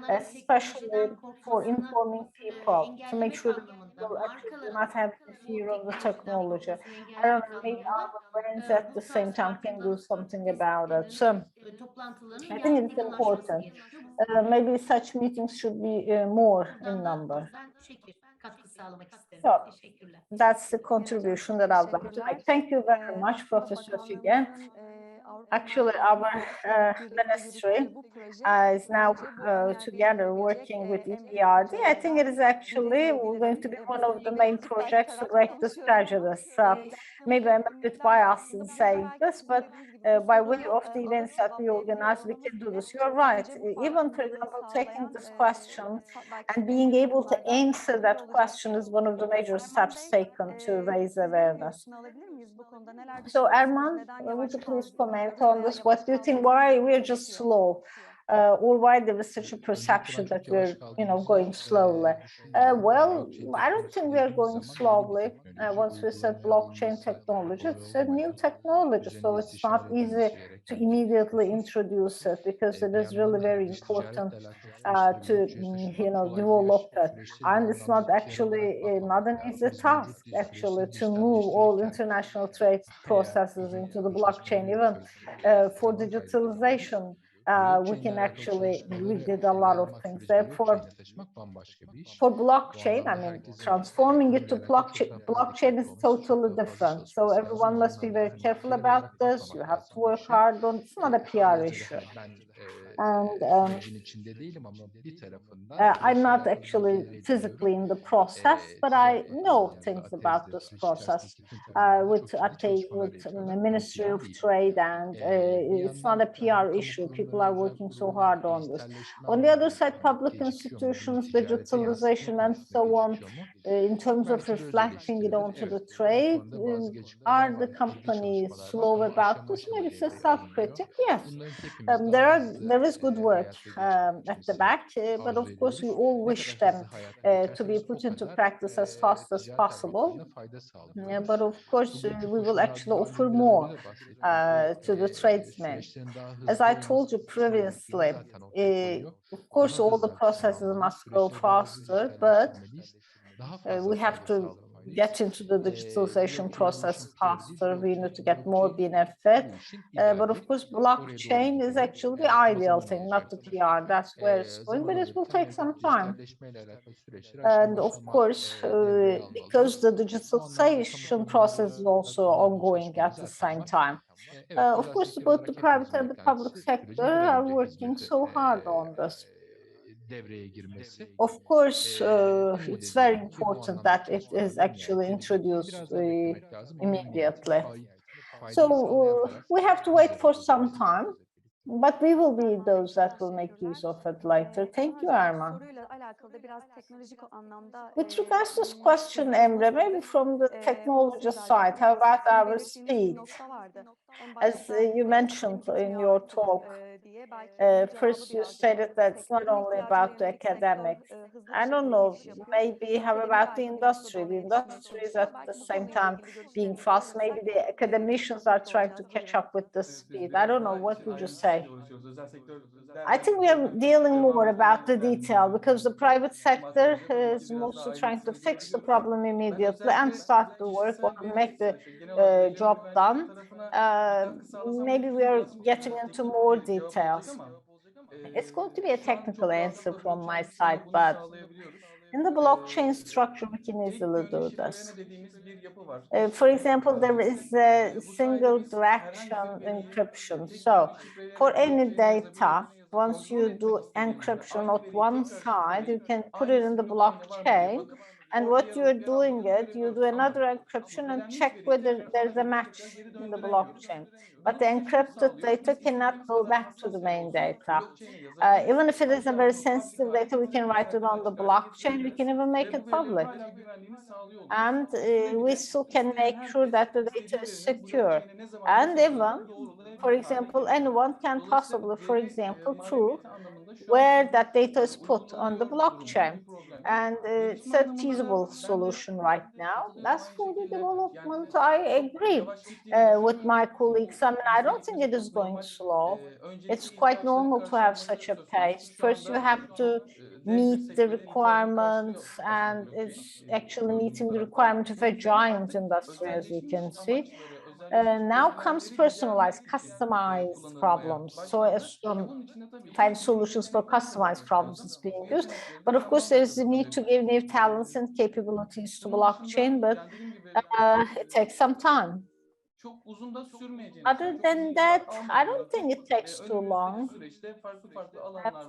especially for informing people, to make sure that people actually do not have the fear of the technology. I don't know, maybe our brains at the same time can do something about it. So I think it's important. Maybe such meetings should be more in number. So that's the contribution that I would like to make. Thank you very much, Professor Figen. Actually, our ministry is now together working with EBRD. I think it is actually going to be one of the main projects to break this prejudice. Maybe I'm a bit biased in saying this, but by way of the events that we organize, we can do this. You're right. Even, for example, taking this question and being able to answer that question is one of the major steps taken to raise awareness. So, Erman, would you please comment on this? What do you think? Why we're just slow? Or why there is such a perception that we're, going slowly? Well, I don't think we are going slowly. Once we said blockchain technology, it's a new technology, so it's not easy to immediately introduce it because it is really very important to, develop that. And it's not actually not an easy task, actually, to move all international trade processes into the blockchain, even for digitalization. We can actually, we did a lot of things there for blockchain. I mean, transforming it to blockchain is totally different. So everyone must be very careful about this. You have to work hard on, it's not a PR issue. And I'm not actually physically in the process, but I know things about this process with the Ministry of Trade, and it's not a PR issue. People are working so hard on this. On the other side, public institutions, digitalization, and so on, in terms of reflecting it onto the trade, are the companies slow about this? Maybe it's a self-critic, yes. There is good work at the back, but of course we all wish them to be put into practice as fast as possible. But of course we will actually offer more to the tradesmen. As I told you previously, of course all the processes must go faster, but we have to get into the digitalization process faster. We need to get more benefit. But of course, blockchain is actually the ideal thing, not the PR. That's where it's going, but it will take some time. And of course, because the digitalization process is also ongoing at the same time. Of course, both the private and the public sector are working so hard on this. Of course, it's very important that it is actually introduced immediately. So we have to wait for some time, but we will be those that will make use of it later. Thank you, Arman. With regards to this question, Emre, maybe from the technology side, how about our speed? As you mentioned in your talk, first you stated that it's not only about the academics. I don't know, maybe how about the industry? The industry is at the same time being fast. Maybe the academicians are trying to catch up with the speed. I don't know, what would you say? I think we are dealing more about the detail because the private sector is mostly trying to fix the problem immediately and start the work or make the job done. Maybe we are getting into more details. It's going to be a technical answer from my side, but in the blockchain structure, we can easily do this. For example, there is a single direction encryption. So for any data, once you do encryption on one side, you can put it in the blockchain. And what you're doing you do another encryption and check whether there's a match in the blockchain. But the encrypted data cannot go back to the main data. Even if it is a very sensitive data, we can write it on the blockchain. We can even make it public. And we still can make sure that the data is secure. And even, for example, anyone can possibly, for example, prove where that data is put on the blockchain. And it's a feasible solution right now. As for the development, I agree with my colleagues. I mean, I don't think it is going slow. It's quite normal to have such a pace. First, you have to meet the requirements, and it's actually meeting the requirement of a giant industry, as you can see. Now comes personalized, customized problems. So as find solutions for customized problems is being used. But of course, there's the need to give new talents and capabilities to blockchain, but it takes some time. Other than that, I don't think it takes too long.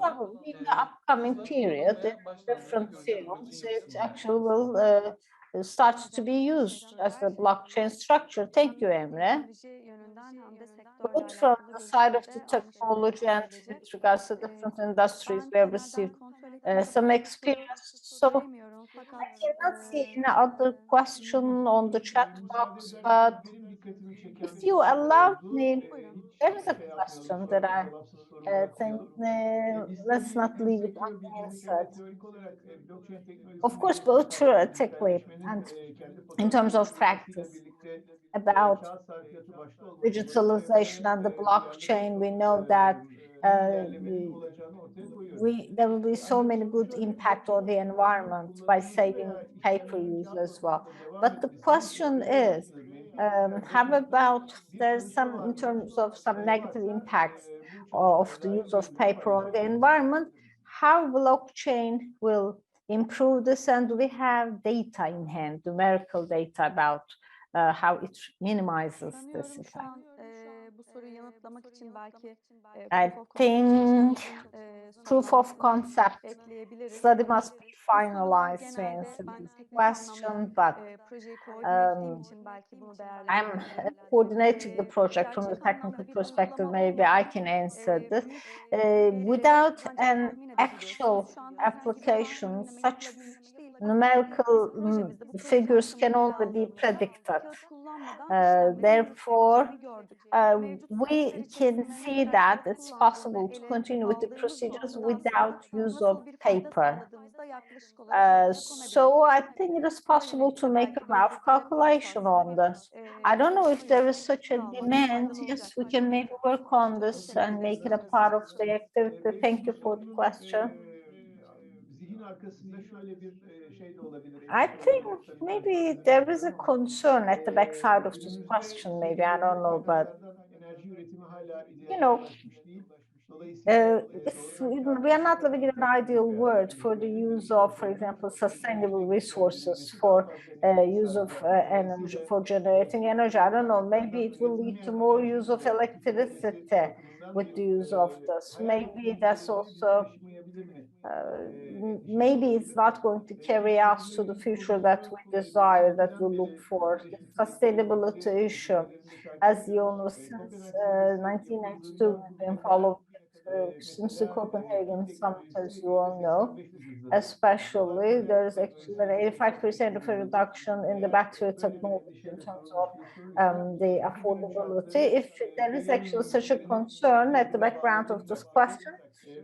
Probably in the upcoming period, in different fields, it actually will start to be used as the blockchain structure. Thank you, Emre. Both from the side of the technology and with regards to different industries, we have received some experience. So I cannot see any other question on the chat box, but if you allow me, there is a question that I think let's not leave it unanswered. Of course, both theoretically and in terms of practice about digitalization and the blockchain, we know that there will be so many good impact on the environment by saving paper use as well. But the question is, how about there's some in terms of some negative impacts of the use of paper on the environment, how blockchain will improve this, and do we have data in hand, numerical data about how it minimizes this Sanıyorum şu effect? an bu soruyu yanıtlamak için belki I proof of concept think çalışmalarının proof of sonlanmasını concept bekleyebiliriz. study must be Bu sorular finalized to genelde answer ben this teknik anlamda question, but projeyi koordine ettiğim um, için belki bunu I'm değerlendirebilirim. coordinating the project from the Gerçek technical anlamda bir perspective. uygulama Maybe I olmadan can answer this. büyük Without ancak an tahmin actual edebiliyorsunuz. Şu an herhangi bir application, tahminleme such yapılabilmiş değil. Ama numerical biz projemizde bu proje figures can kapsamını ele only be aldığımızda predicted. kağıt kullanmadan işlemlerin Therefore, yürütülebileceğini gördük. Mevcut we süreçler can içerisinde ne see kadar that kağıt it's kullandığında possible to ele continue with the aldığımız procedures sonuçta aslında without use of nasıl bir fayda paper. sağladığımızda yaklaşık olarak ortaya konabilir. So I think it is Buna possible yönelik to de make a belki rough gelecekte bu calculation on esasında this. I don't know if there is such a sağlamak demand. faydalı Yes, we olacaktır. can maybe work on this and make it a part of the activity. Thank you for the question. Zihin arkasında şöyle bir şey de olabilir. I think maybe there is a concern at the backside of this question. Maybe I don't know, but enerji üretimi hala you know, ideale değil. Dolayısıyla we are not living in an ideal world for the use of, for example, sustainable resources, for use of energy, for generating energy. I don't know, maybe it will lead to more use of electricity with the use of this. Maybe that's also, maybe it's not going to carry us to the future that we desire, that we look for. The sustainability issue, as you know, since 1992, we've been following since the Copenhagen summit, as you all know. Especially, there is actually an 85% of a reduction in the battery technology in terms of the affordability. If there is actually such a concern at the background of this question,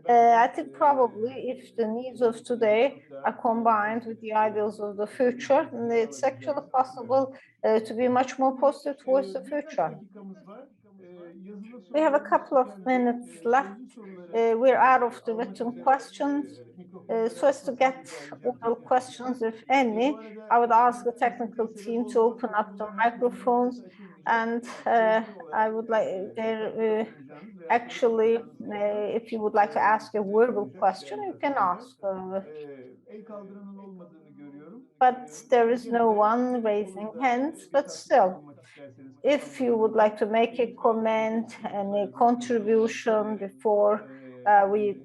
I think probably if the needs of today are combined with the ideals of the future, it's actually possible to be much more positive towards the future. We have a couple of minutes left. We're out of the written questions. So as to get oral questions, if any, I would ask the technical team to open up the microphones, and I would like actually, if you would like to ask a verbal question, you can ask. But there is no one raising hands, but still, if you would like to make a comment and a contribution before we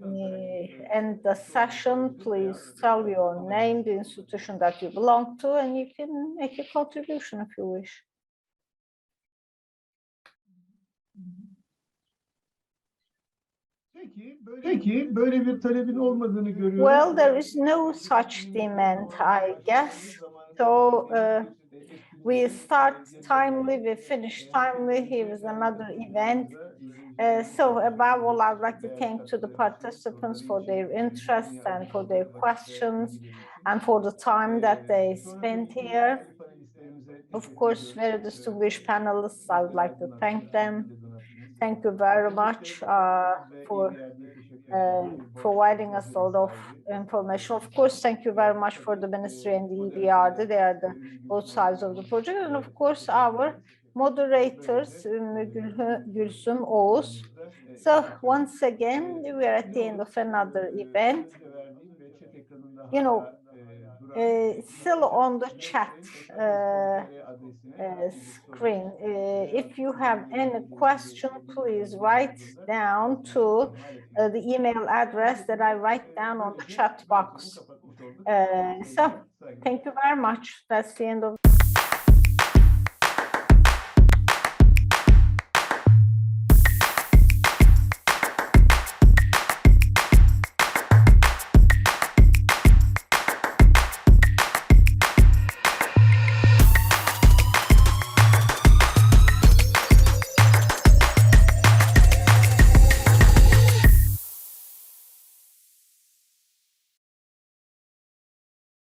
end the session, please tell your name, the institution that you belong to, and you can make a contribution if you wish. Peki, böyle bir talebin olmadığını görüyorum. Well, there is no such demand, I guess. So we start timely, we finish timely. Here is another event. So above all, I'd like to thank to the participants for their interest and for their questions and for the time that they spent here. Of course, very distinguished panelists, I would like to thank them. Thank you very much for providing us a lot of information. Of course, thank you very much for the Ministry and the EBRD. They are the both sides of the project. And of course, our moderators, Gülsüm, Oğuz. So once again, we are at the end of another event. You know, still on the chat screen. If you have any question, please write down to the email address that I write down on the chat box. So thank you very much. That's the end of